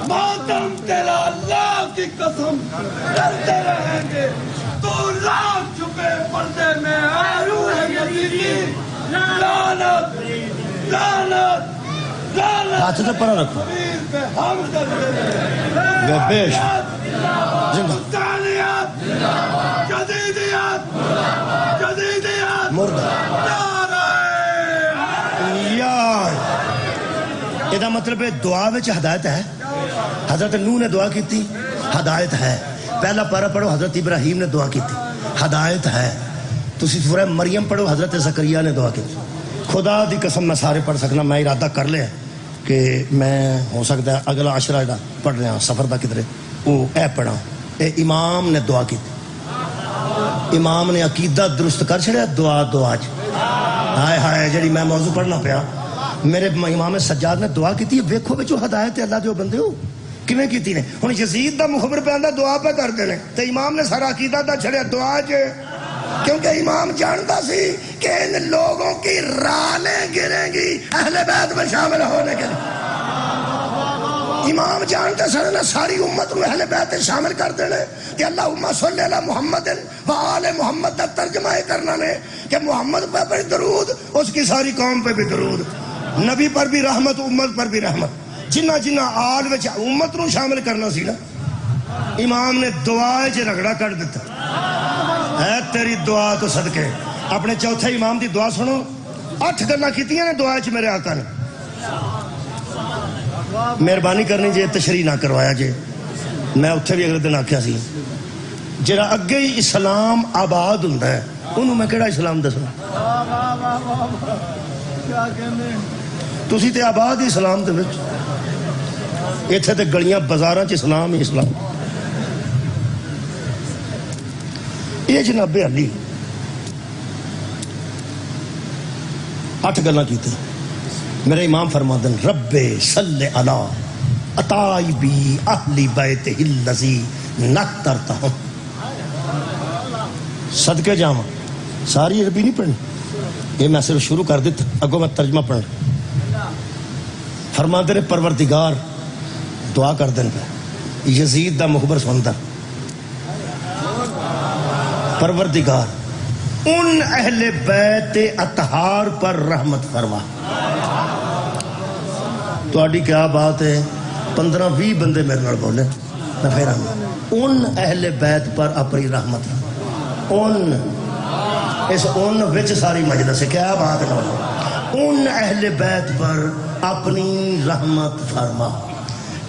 ماتم تیرا اللہ کی قسم کرتے رہیں گے تو لاکھ چھپے پردے میں آرو ہے یزیدی لعنت لعنت ہاتھ سے پرا رکھو پہ ہم کرتے رہیں بیش زندہ مستعلیات جدیدیات جدیدیات مردہ یار یہ مطلب ہے دعا وچ ہدایت ہے. حضرت نوح نے دعا کی تھی ہدایت ہے. پہلا پارہ پڑھو حضرت ابراہیم نے دعا کی تھی ہدایت ہے. تسی سورہ مریم پڑھو حضرت زکریا نے دعا کی تھی. خدا دی قسم میں سارے پڑھ سکنا میں ارادہ کر لیا کہ میں ہو سکتا ہے اگلا عشرہ پڑھ رہا سفر دا کدھر وہ اے پڑھا اے امام نے دعا کی تھی. امام نے عقیدہ درست کر چھڑیا دعا ہائے ہائے جڑی میں موضوع پڑھنا پیا میرے امام سجاد نے دعا کی تھی. ویکھو بچو ہدایت اللہ دے بندے ہو کیویں کیتی نے. ہن یزید دا مخبر پہ آندا دعا پہ کردے نے تے امام نے سارا عقیدہ دا چھڑیا دعا کیونکہ امام جانتا سی کہ ان لوگوں کی رالیں گریں گی اہل بیت میں شامل ہونے کے لیے. امام جانتے سر نے ساری امت میں اہل بیت شامل کر دینے کہ اللہم صلی علی محمد و آل محمد دا ترجمہ کرنا نے کہ محمد پر درود اس کی ساری قوم پہ بھی درود نبی پر بھی رحمت امت پر بھی رحمت جنہ جنہ آل وچ امت نو شامل کرنا سی نا. امام نے دعا چ رگڑا کر دیتا ہے تیری دعا تو صدقے. اپنے چوتھے امام دی دعا سنو 8 گلاں کیتیاں نے دعا چ میرے آقا نے. مہربانی کرنی جے تشریح نہ کروایا جے میں اتھے بھی اگلے دن آکھیا سی جڑا اگے ہی اسلام آباد ہوندا ہے انہوں میں کیڑا اسلام دسنا. تسی تے آباد ہی اسلام دے وچ ایتھے تے گلیاں بازاراں چ اسلام ہی اسلام. یہ جناب علی 8 گلاں کیتے میرے امام فرماندن رب صلی علی اطایبی اہل بیت الذی نخترتہم. صدقے جاواں ساری عربی نہیں پڑھنی یہ میں صرف شروع کر دیتا اگوں میں ترجمہ پڑھنا. فرماندے نے پروردگار دعا کر دیں پہ یزید دا مخبر سندا پروردگار ان اہل بیت اطہار پر رحمت فرما. تہاڈی کیا بات ہے 15-20 بندے میرے نال بولے میں پھر ان اہل بیت پر اپنی رحمت ان اس ان وچ ساری مجلس ہے کیا بات ہے ان اہل بیت پر اپنی رحمت فرما.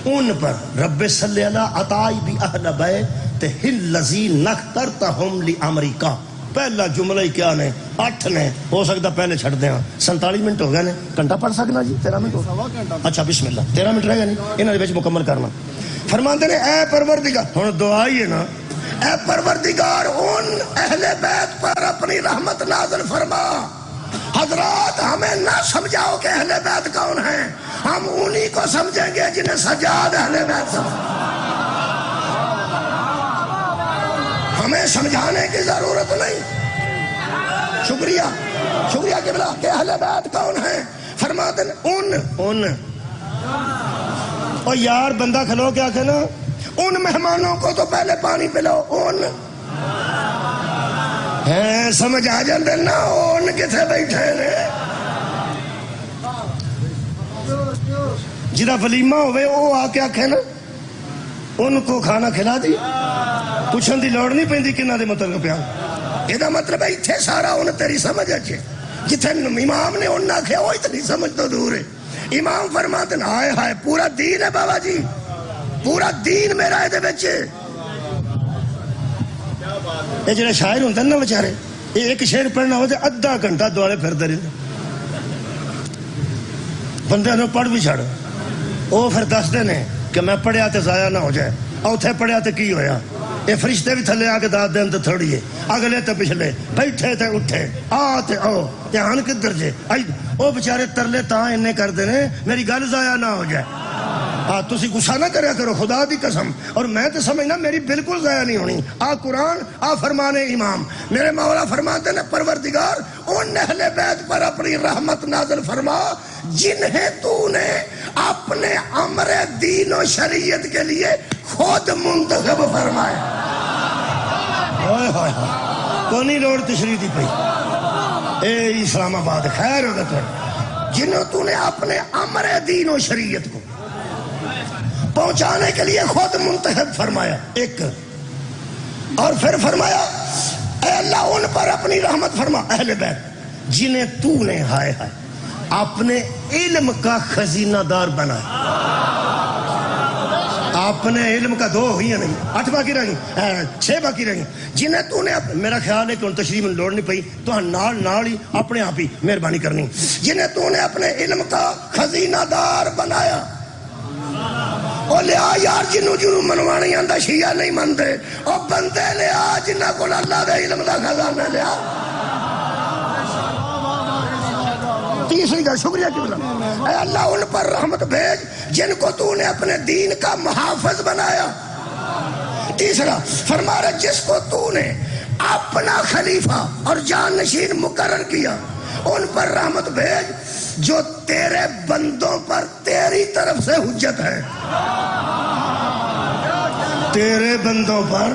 ان پر رب صلی اللہ عطائی بھی اہل بیت الذی نخترتہم لامریکا. پہلا جملہ ہی کیا نے 8 نے ہو سکتا پہلے چھڑ دیں 47 منٹ ہو گئے نے گھنٹہ پڑھ سکنا جی 13 منٹ ہو اچھا بسم اللہ 13 منٹ رہ گئے نہیں انہاں دے وچ مکمل کرنا. فرماندے نے اے پروردگار ہن دعا ہی ہے نا اے پروردگار ان اہل بیت پر اپنی رحمت نازل فرما. حضرات ہمیں نہ سمجھاؤ کہ اہل بیت کون ہیں ہم انہی کو سمجھیں گے جنہیں سجاد اہل بیت سمجھیں. ہمیں سمجھانے کی ضرورت نہیں. شکریہ قبلہ کہ اہل بیت کون ہیں فرماتے ہیں ان اور یار بندہ کھلو کیا کہنا ان مہمانوں کو تو پہلے پانی پلاؤ ان ہیں سمجھ آ جاندے نا ان کتھے بیٹھے نے جدا ولیمہ ہوئے او آ کے آکھے نا ان کو کھانا کھلا دی پوچھن دی لوڑ نہیں پیندی کنہ دے متعلق پیا یہ مطلب ہے اتنے سارا انہیں تیری سمجھ اچھے جتنے امام نے انہوں نے آکھیا وہ اتنی سمجھ تو دور ہے امام فرماتے ہیں ہائے ہائے پورا دین ہے بابا جی پورا دین میرا ہے دے بچے یہ جڑے شاعر ہوندے نا بیچارے یہ ایک شعر پڑھنا ہو تے ادھا گھنٹہ دوڑے پھردے رہندے بندے نوں پڑھ بھی چھڑ وہ پھر دسدے نے کہ میں پڑھیا تے ضائع نہ ہو جائے اوتھے پڑھیا تے کی ہویا یہ فرشتے بھی تھلے آ کے داد دین تے تھوڑی ہے اگلے تے پچھلے بیٹھے تے اٹھے آ تے او دھیان کدھر جے او بیچارے ترلے تاں انہیں کر دے نے میری گل ضائع نہ ہو جائے تسی غصہ نہ کریا کرو خدا دی قسم اور میں تو سمجھنا میری بالکل ضائع نہیں ہونی قرآن فرمان امام میرے مولا فرماتے ہیں پروردگار ان اہل بیت پر اپنی رحمت نازل فرما جنہیں تو نے اپنے امر دین و شریعت کے لیے خود منتخب فرمایا کونی لوڑ تشریح دی پئی اے اسلام آباد خیر ہوگا تو جنہوں تو نے اپنے امر دین و شریعت کو پہنچانے کے لیے خود منتخب فرمایا ایک اور پھر فرمایا اے اللہ ان پر اپنی رحمت فرما اہل بیت جنہیں تو نے ہائے ہائے اپنے علم کا خزینہ دار بنایا اپنے علم کا 2 ہوئی ہیں نہیں 8 باقی رہیں 6 باقی رہیں جنہیں تو نے میرا خیال ہے کہ ان تشریح میں لوڑ نہیں پئی تو نال ہی اپنے آپ ہی مہربانی کرنی جنہیں تو نے اپنے علم کا خزینہ دار بنایا اور لیا یار جنہوں منوانے آندہ شیعہ نہیں مندے اور بندے لیا جنہ کو اللہ دے علم دا خزانہ لیا تیسری کا شکریہ کی بلا اے اللہ ان پر رحمت بھیج جن کو تو نے اپنے دین کا محافظ بنایا تیسرا فرما رہا جس کو تو نے اپنا خلیفہ اور جانشین مقرر کیا ان پر رحمت بھیج جو تیرے بندوں پر تیری طرف سے حجت ہے تیرے بندوں پر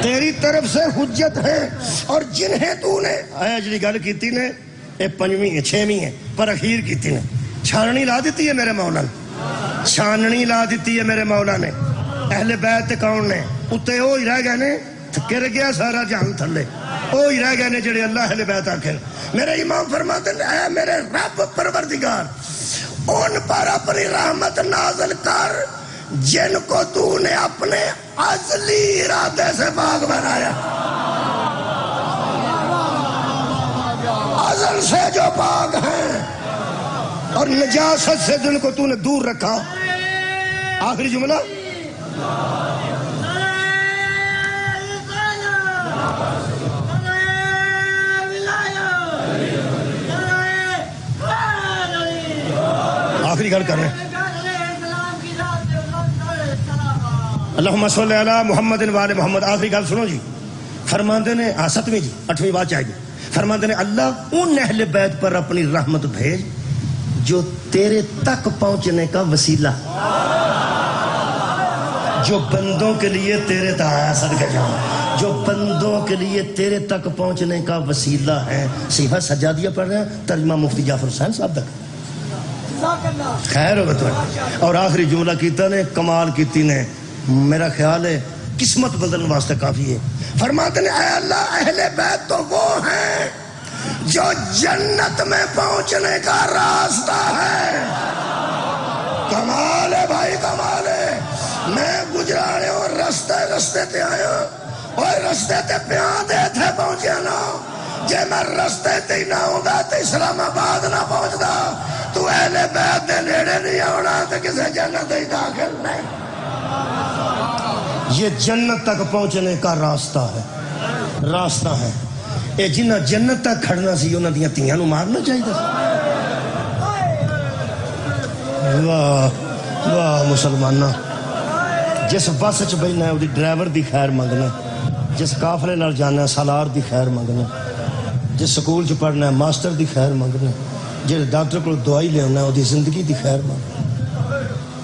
تیری طرف سے حجت ہے اور جنہیں تو نے جڑی گل کیتی نے یہ 5ویں ہے 6ویں ہے پر اخیر کیتی نے چھاننی لا دیتی ہے میرے مولا نے چھاننی لا دیتی ہے میرے مولا نے اہل بیت کون نے اتے وہ ہی رہ گئے نے گر گیا سارا جہان تھلے وہ ہی رہ گئے نے جڑے اللہ اہل بیت آخر میرے امام فرماتے ہیں اے میرے رب پروردگار ان پر اپنی رحمت نازل کر جن کو تو نے اپنے ازلی ارادے سے پاک بنایا ازل سے جو پاک ہیں اور نجاست سے جن کو تو نے دور رکھا آخری جملہ آخری گل کر رہے ہیں اللہم صلی علی محمد وآل محمد آخری گل سنو جی فرماندے نے 7ویں جی 8ویں بات چاہیے فرماندے نے اللہ ان اہل بیت پر اپنی رحمت بھیج جو تیرے تک پہنچنے کا وسیلہ جو بندوں کے لیے تیرے تک آیا صدقہ جاؤں جو بندوں کے لیے تیرے تک پہنچنے کا وسیلہ ہے صحیفہ سجادیہ پڑھ رہے ہیں ترجمہ مفتی جعفر حسین صاحب تک خیر ہوگا تو اور آخری جملہ کیتا نے کمال کیتی نے میرا خیال ہے قسمت بدلنے واسطے کافی ہے فرماتے ہیں اے اللہ اہل بیت تو وہ ہیں جو جنت میں پہنچنے کا راستہ ہے کمال ہے بھائی کمال ہے میں گجرانے اور رستے تے آیا اور رستے تے پیادے تھے پہنچے نا جے میں رستے تے ہی نہ ہوگا تو اسلام آباد نہ پہنچدا تو اہل بیت دے نیڑے نہیں آنا تو کسے جنت ہی داخل نہیں یہ جنت تک پہنچنے کا راستہ ہے اے جنہ جنت تک کھڑنا سی انہاں دیاں تیاں نو مارنا چاہیے واہ واہ مسلماناں جس بس چ بہنا ہے وہ ڈرائیور دی خیر منگنا جس قافلے نال جانا ہے سالار دی خیر منگنا جس سکول چ پڑھنا ہے ماسٹر دی خیر منگنا جس ڈاکٹر کو دوائی لے آنا وہ زندگی دی خیر منگنا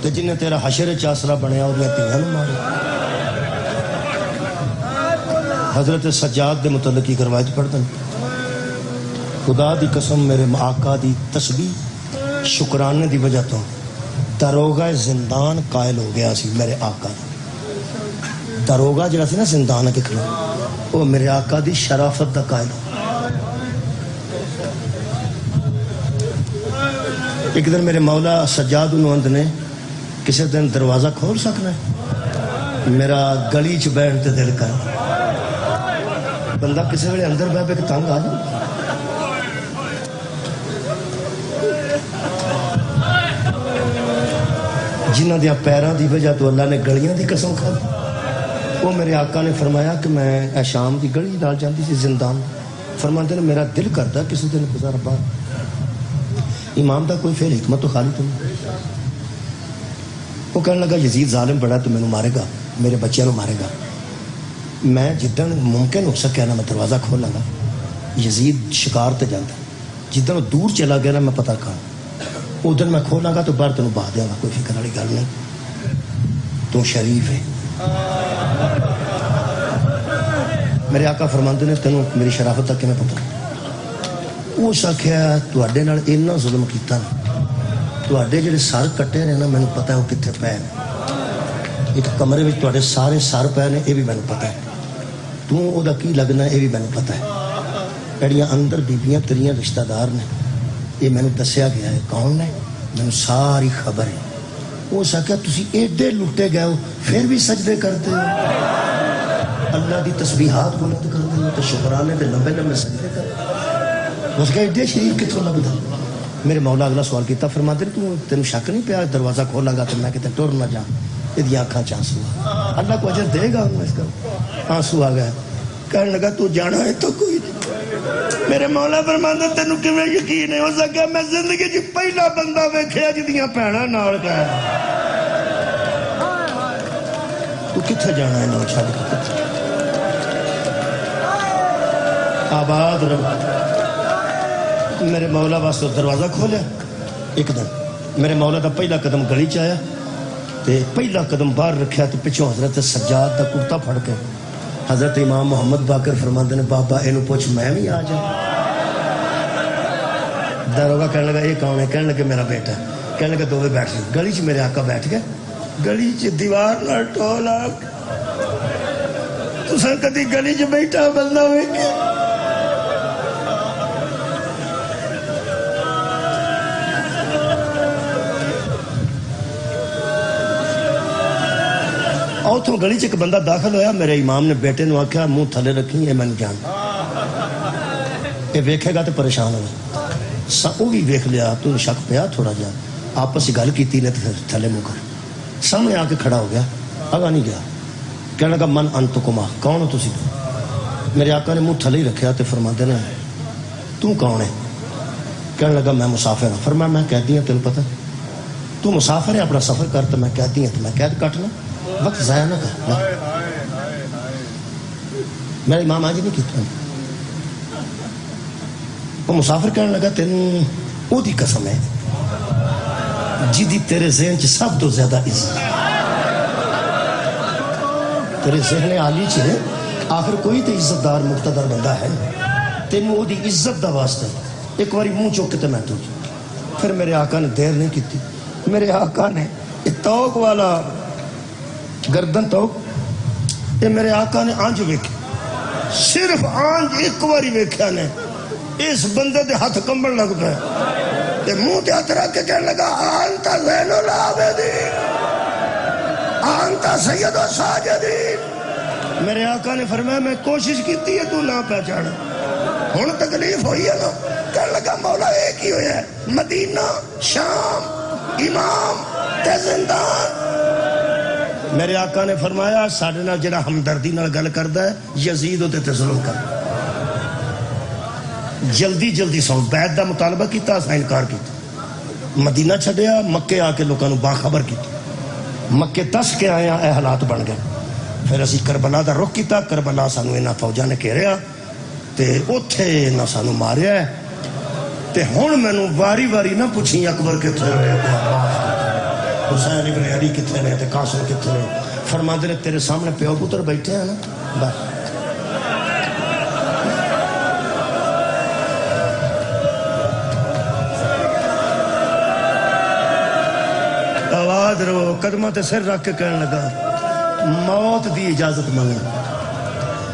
تے جنہیں تیرا حشر چ آسرا بنیا وہ تیاں نو مارے حضرت سجاد دے متعلق کی روایت پڑھتے ہیں خدا دی قسم میرے آقا دی تسبیح شکرانے دی وجہ تو داروغہ زندان قائل ہو گیا سی میرے آقا داروگا جڑا سی نا زندان کے کھڑا وہ میرے آقا دی شرافت دا قائل. ایک دن میرے مولا سجاد انہوں نے کسی دن دروازہ کھول سکنا ہے. میرا گلی چ بیٹھ تے دل کر بندہ کسی ویلے اندر بہ کے تنگ آ جائے. جنہ دیا پیروں دی وجہ تو اللہ نے گلیاں دی قسم کھا. وہ میرے آقا نے فرمایا کہ میں شام دی گلی نال جاندی سی زندان. فرماتے نے میرا دل کرتا کسی دن گزار بعد امام دا کوئی فعل حکمت تو خالی تم. وہ کہنے لگا یزید ظالم بڑا تو مینوں مارے گا, میرے بچیاں نو مارے گا. میں جدن ممکن ہو سکیا نا میں دروازہ کھولاں گا. یزید شکار تے جاندا, جدن وہ دور چلا گیا نا میں پتہ کہاں اس دن میں کھولاں گا تو باہر تینوں بہا دیاں گا. کوئی فکر والی گل نہیں, تو شریف ہے. میرے آقا فرماندے نے تینوں میری شرافت تک کیویں پتہ. اس آخیا تواڈے نال اتنا ظلم کیتا نا, تواڈے جڑے سر کٹے نے نا مینوں پتہ ہے وہ کتنے پے نے. ایک کمرے میں تواڈے سارے سر پے نے یہ بھی مینوں پتہ ہے. تو او دا کی لگنا یہ بھی مینوں پتہ ہے. جڑیاں اندر بیبیاں تیریاں رشتہ دار نے یہ مینوں دسیا گیا ہے کون نے, مینوں ساری خبر ہے. وہ آخیا تسی ایڈے لٹے گئے ہو پھر بھی سجدے کرتے ہو, اللہ دی تسبیحات بلند کرتے ہو, تو شکرانے دے لمبے لمبے سجدے کرتے ہو. اس کے ایڈے شریف کتوں لگتا. میرے مولا اگلا سوال کیتا, فرماتے تینوں شک نہیں پیا دروازہ کھولاں گا تو میں کتے ٹر نہ جا. یہ آنکھاں چ آنسو آ, اللہ کو اجر دے گا انہوں اس کا. آنسو آ گیا. کہنے لگا تو جانا ہے تو کوئی نہیں. میرے مولا فرماتے تینوں کیویں یقین ہے ہو سکیا میں زندگی چ پہلا بندہ ویکھیا جدیاں بھੈਣਾں نال گیا. تو کتھے جانا ہے نال چھڈ کے کتھے آباد رہو. میرے مولا واسطے دروازہ کھولیا. ایک دن میرے مولا دا پہلا قدم گلی چ آیا تے پہلا قدم باہر رکھیا تو پچھوں حضرت سجاد دا کرتا پھڑ کے حضرت امام محمد باقر فرماندے نے بابا اینو پوچھ میں بھی آ جاؤں. داروگا کہنے لگا یہ کون ہے؟ کہنے لگے میرا بیٹا. کہنے لگا دوویں بیٹھ گئے. گلی چ میرے آقا بیٹھ گئے. گلی چ دیوار نال ٹول آ. تساں کدی گلی چ بیٹھا بندہ ویکھیا؟ اتوں گلی چ ایک بندہ داخل ہویا. میرے امام نے بیٹے نو آخیا منہ تھلے رکھی یہ میں جان, یہ ویکھے گا تو پریشان ہونا. وہ بھی ویکھ لیا تو شک پیا تھوڑا جا. آپس گل کی نے تو تھلے منہ کر سامنے آ کے کھڑا ہو گیا. اگا نہیں گیا. کہنے لگا من انتکما, کون ہو تسی؟ میرے آقا نے منہ تھلے ہی رکھیا تو فرماندے نے تو کون ہے؟ کہنے لگا میں مسافر ہوں. فرمایا میں قیدی ہوں تینوں پتہ. تو مسافر ہے اپنا سفر کر تو میں قیدی ہوں تو میں قید کٹنا وقت ضائع نہ کر. میرا امام آج نہیں کیتا. وہ مسافر کہنے لگا تینوں او دی قسم ہے جدی تیرے ذہن چ سب تو زیادہ عزت, تیرے ذہن عالی چ آخر کوئی تو عزت دار مقتدر بندہ ہے, تینوں او دی عزت دا واسطہ ایک باری منہ چوک کے میں تو. پھر میرے آقا نے دیر نہیں کی. میرے آقا نے توق والا گردن توق یہ میرے آقا نے آنج ویکھی. صرف آنج ایک باری ویکھیا نے اس بندے دے ہاتھ کمبن لگ پے تے منہ تے ہاتھ رکھ کے کہنے لگا انتا زین العابدین انتا سید الساجدین. میرے آقا نے فرمایا میں کوشش کیتی ہے تو نہ پہچانا, ہن تکلیف ہوئی ہے نا. کہنے لگا مولا ایک ہی ہویا ہے مدینہ شام امام تے زندان. میرے آقا نے فرمایا ساڈے نال جڑا ہمدردی نال گل کردا ہے یزید تے ظلم کر. جلدی جلدی سو بیعت دا مطالبہ کیتا, اساں انکار کیتا. مدینہ چھڈیا, مکے آ کے لوکاں نوں باخبر کیتا. مکے دس کے آئے اے حالات بن گئے. پھر اسی کربلا دا رخ کیتا. کربلا سانوں انہاں فوجاں نے گھیریا تے اوتھے انہاں سانوں ماریا ہے. تے ہن مینوں واری واری نہ پوچھی اکبر کتھے ہوئے, حسین ابن علی کتنے نے تے قاسم کتنے نے. فرماندے نے تیرے سامنے پیو پتر بیٹھے ہیں نا بس. آواز رو قدمہ تے سر رکھ کے کہنے لگا موت دی اجازت منگنا.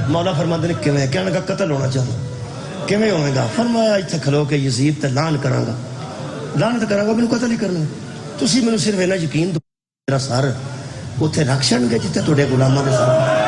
مولا فرماتے نے کیویں؟ کہنے کا قتل ہونا چاہتا. کیویں ہوئے گا؟ فرمایا اتنے کھلو کے یزید تے لان کراں گا، لانت کراں گا، مینوں قتل ہی کرنا. تسی مینوں صرف اینا یقین دو میرا سر اتنے رکھ چھڑن گے جتنے تھوڑے غلاماں دے سر.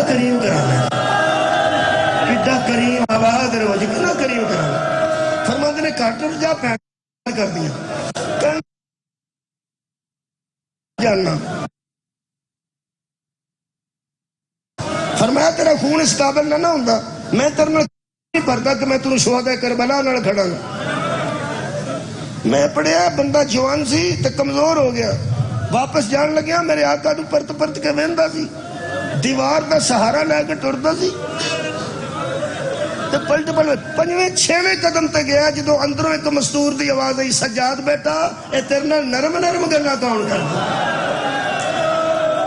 کریم کرانا ہے، کڈا کریم آواز رو جی کتنا کریم کرانا. فرماتے نے کاٹر جا پیدا کر دیا جاننا. فرمایا تیرا خون اس قابل نہ ہوندا میں تیرے نال نہیں پڑھتا کہ میں تینوں شہداء کربلا نال کھڑا گا. میں پڑھیا بندہ جوان سی تے کمزور ہو گیا، واپس جان لگیا میرے آقا نوں پرت پرت کے ویندا سی، دیوار دا سہارا لے کے ٹردا سی. تے پلٹ پلٹ پنجویں چھویں قدم تے گیا جدوں اندروں ایک مستور دی آواز آئی، سجاد بیٹا اے تیرے نال نرم نرم گلاں کون کردا؟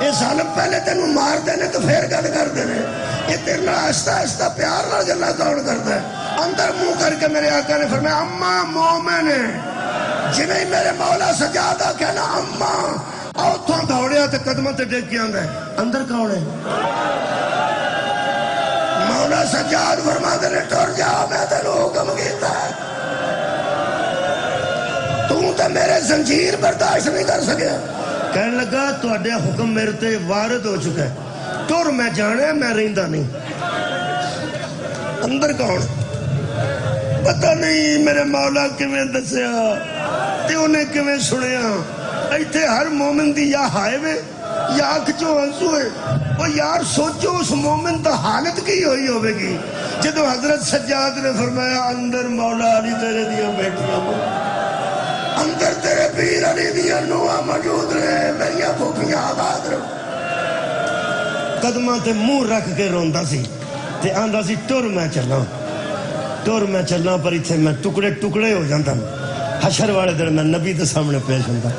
اے ظالم پہلے تینوں مار دینے تو پھر گل کردے نے، اے تیرے نال آہستہ آہستہ پیار نال گلاں کون کردا ہے؟ اندر منہ کر کے میرے آقا نے فرمایا اماں مومن ہے جنہیں میرے مولا سجاد آکھیا نا اماں اتوں دوڑیا تے قدموں تے ڈگ کے آندا ہے اندر کون ہے؟ مولا سجاد فرماندے نے ٹر جا میں تینوں حکم کیتا ہے، تو تے میرے زنجیر برداشت نہیں کر سکیا. کہنے لگا تہاڈے حکم میرے تے وارد ہو چکا ہے، ٹر میں جانا میں رہندا نہیں. اندر کون؟ پتہ نہیں میرے مولا کیویں دسیا تے انہیں کیویں سنیا. ایتھے ہر مومن دی یا ہائے وے یا اکھ چوں آنسو ہے. وہ یار سوچو اس مومن دا حالت کی ہوئی ہوئے گی جدو حضرت سجاد نے فرمایا اندر مولا علی تیرے دیا بیٹھیاں اندر تیرے پیر علی دیا نوہ موجود رہے میریاں پھوپیاں آباد رہو. قدمہ تے منہ رکھ کے روندا سی تے آندا سی ٹر میں چلنا پر اتھے میں ٹکڑے ٹکڑے ہو جاندہ. حشر والے دن میں نبی دے سامنے پیش ہوندا،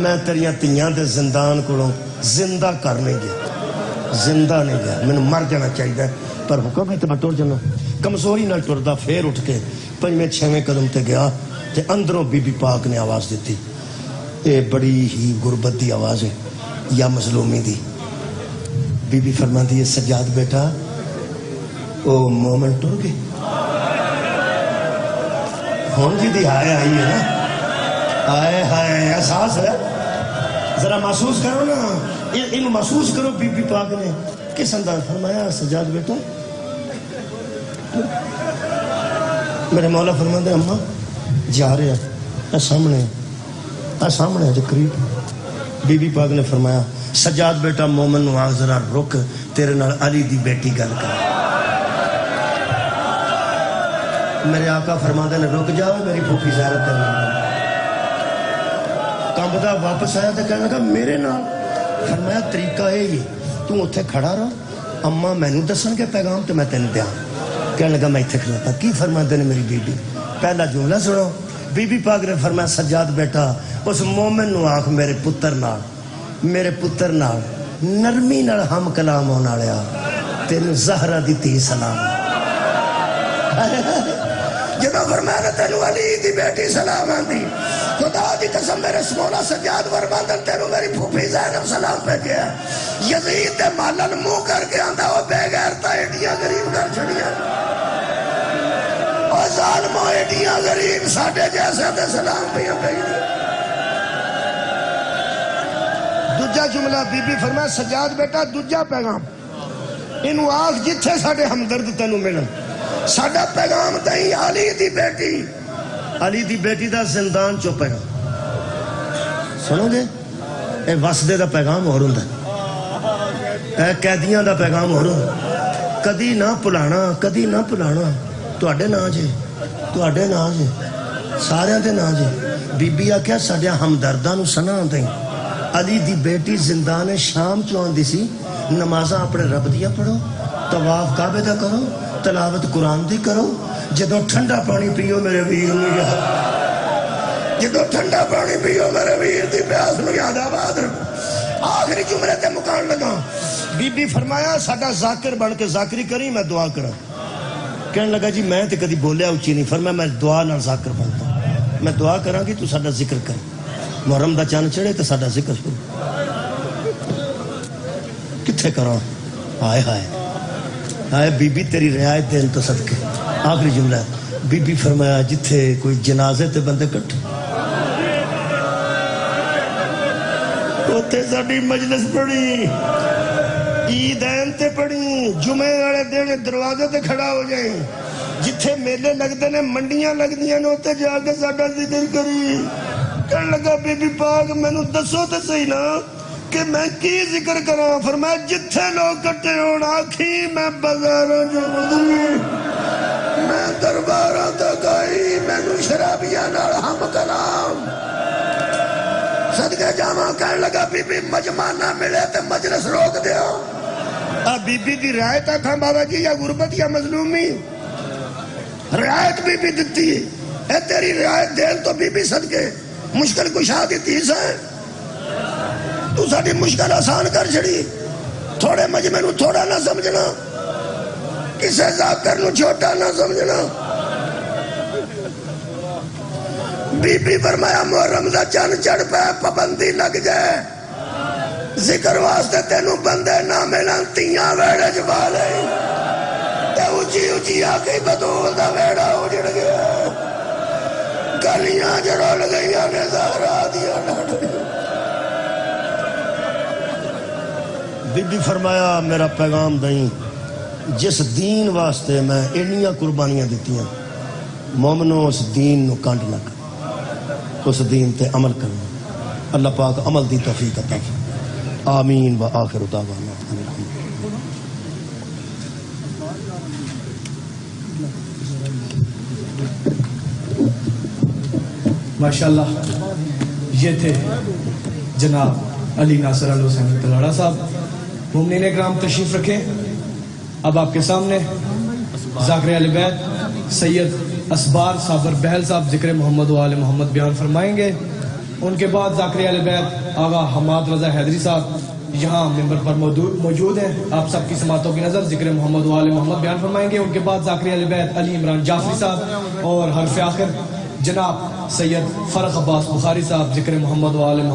میں تیریاں تیاں دے زندان کولوں زندہ کر نہیں گیا، زندہ نہیں گیا، میں نے مر جانا چاہیے پر حکم ہے تو میں ٹر جانا. کمزوری نہ ٹردا پھر اٹھ کے پنجویں چھویں قدم تے گیا تے اندروں بی بی پاک نے آواز دیتی. اے بڑی ہی غربت دی آواز ہے یا مظلومی دی. بی بی فرماندی ہے سجاد بیٹا او مومن ٹر گئے. ہون جی دی ہائے آئی ہے نا، ہائے ہائے احساس ہے، ذرا محسوس کرو نا، انہوں محسوس کرو. بی بی پاک نے کس انداز فرمایا سجاد بیٹا میرے مولا فرماندے اماں جا رہے ہیں اے سامنے جو قریب. بی بی پاک نے فرمایا سجاد بیٹا مومن نو آگ ذرا رک تیرے نال علی دی بیٹی گل کر. میرے آقا فرماندے نے رک جاؤ میری پھوپھی زیارت کرنا. کمبدا واپس آیا تو کہنے لگا میرے نال. فرمایا طریقہ ہے یہ تو اتھے کھڑا رہا اماں مینوں دسن کے پیغام تو میں تین دیاں. کہنے لگا میں اتھے کھڑا. کی فرماندے نے میری بی بی؟ پہلا جملہ سنو. بی بی پاک نے فرمایا سجاد بیٹا اس مومن نو آنکھ میرے پتر نال نرمی نال ہم کلام ہونا لیا تین زہرہ دی تی سلام. جدو فرمایا تینوں علی دی بیٹی سلام آندی خدا دی قسم میرے مولا سجاد فرماندن تینوں میری پھوپھی زینب سلام پہ گیا. یزید دے مالن منہ کر کے آندا وہ بے غیرتا ایڈیاں غریب کر چھڑیاں اور ظالموں ایڈیاں غریب ساڈے جیسے تے سلام پہ گئی. دوجا جملہ بی بی فرمایا سجاد بیٹا دوجا پیغام انہوں آخ جتھے ساڈے ہمدرد تینوں ملن ساڈا پیغام دیں علی دی بیٹی دا زندان چو پیغام سنو گے. اے وسدے دا پیغام ہو رہا اے قیدیاں دا پیغام ہو رہا. کدی نہ پلانا ਤੁਹਾਡੇ ਨਾਂ ਜੇ, ਤੁਹਾਡੇ ਨਾਂ ਜੇ, ਸਾਰਿਆਂ ਦੇ ਨਾਂ ਜੇ। ਬੀਬੀ ਆਖਿਆ ਸਾਡਿਆਂ ਹਮਦਰਦਾਂ ਨੂੰ ਸਨਾ ਦੇਂ। علی دی بیٹی زندان شام چوں آندی سی نمازاں اپنے رب دیا پڑھو، طواف کعبے دا کرو، تلاوت قرآن دی کرو، جدوں ٹھنڈا پانی پیو میرے ویر نوں یاد، جدوں ٹھنڈا پانی پیو میرے ویر دی پیاس نوں یاد آباد رکھو۔ آخری جملے تے مکان لگا، بی بی فرمایا ساڈا ذاکر بن کے ذاکری کری میں دعا کراں۔ کہنے لگا جی میں تے کدی بولیا اچھی نہیں، فرمایا میں دعا نال ذاکر بنتا، میں دعا کراں گی تو ساڈا ذکر کر، محرم دا چاند چڑھے تو ساڈا ذکر شروع کتھے کراں؟ ہائے ہائے ہائے بی بی تیری رعایت دین تو صدقے۔ آخری جملہ بی بی فرمایا جتھے کوئی جنازے تے بندے کٹھے اوتھے ساڈی مجلس پڑھی، عیدین تے پڑھی، جمعے والے دن دروازے تے کھڑا ہو جائیں، جتھے میلے لگتے نے منڈیاں لگدیاں نے اوتھے جا کے ساڈا ذکر کری۔ کہنے لگا بی بی پاک مینوں دسو تے صحیح نا کہ میں کی ذکر کراں؟ فرمایا جتھے لوگ کٹے ہون آکھی میں بازاراں جو گزری، میں درباراں تک آئی، مینوں شرابیاں نال ہم کلام صدقے جاواں۔ کہنے لگا بی بی مجمع نہ ملے تے مجلس روک دیو۔ بی بی دی رعایت آکھاں بابا جی یا غربت یا مظلومی؟ رعایت بی بی دتی ہے، اے تیری رعایت دین تو بی بی صدقے مشکل کشا دی تیس ہے، تو ساڈی مشکل آسان کر چھڑی۔ تھوڑے مجمع نو تھوڑا نہ سمجھنا، کسے ذاکر نو چھوٹا نہ سمجھنا۔ بی بی فرمایا محرم دا چند چڑھ پہ پابندی لگ جائے، ذکر واسطے تینوں بندے نہ ملن، تیاں ویڑے جبا لے تے اچھی اچھی آکھی بدول دا ویڑا اجڑ گیا، گلیاں جڑول گئیاں نے زہرا دیا لڑ گیا۔ بی بی فرمایا میرا پیغام دیں، جس دین واسطے میں انیاں قربانیاں دیتی ہیں، مومنوں اس دین نو کانڈ نہ کر، اس دین تے عمل کرنا۔ اللہ پاک عمل دی توفیق عطا فرمائے، آمین و آخر دعوانا الحمدللہ۔ ماشاءاللہ یہ تھے جناب علی ناصر الحسینی تلاڑہ صاحب۔ مومنین اکرام تشریف رکھیں۔ اب آپ کے سامنے ذاکر اہل بیت سید اسبار صابر بہل صاحب ذکر محمد و آل محمد بیان فرمائیں گے۔ ان کے بعد ذاکر اہل بیت آغا حماد رضا حیدری صاحب یہاں ممبر پر موجود ہیں، آپ سب کی سماعتوں کی نظر ذکر محمد و آل محمد بیان فرمائیں گے۔ ان کے بعد ذاکر اہل بیت علی عمران جعفری صاحب اور حرف آخر جناب سید فرق عباس بخاری صاحب ذکر محمد و آل محمد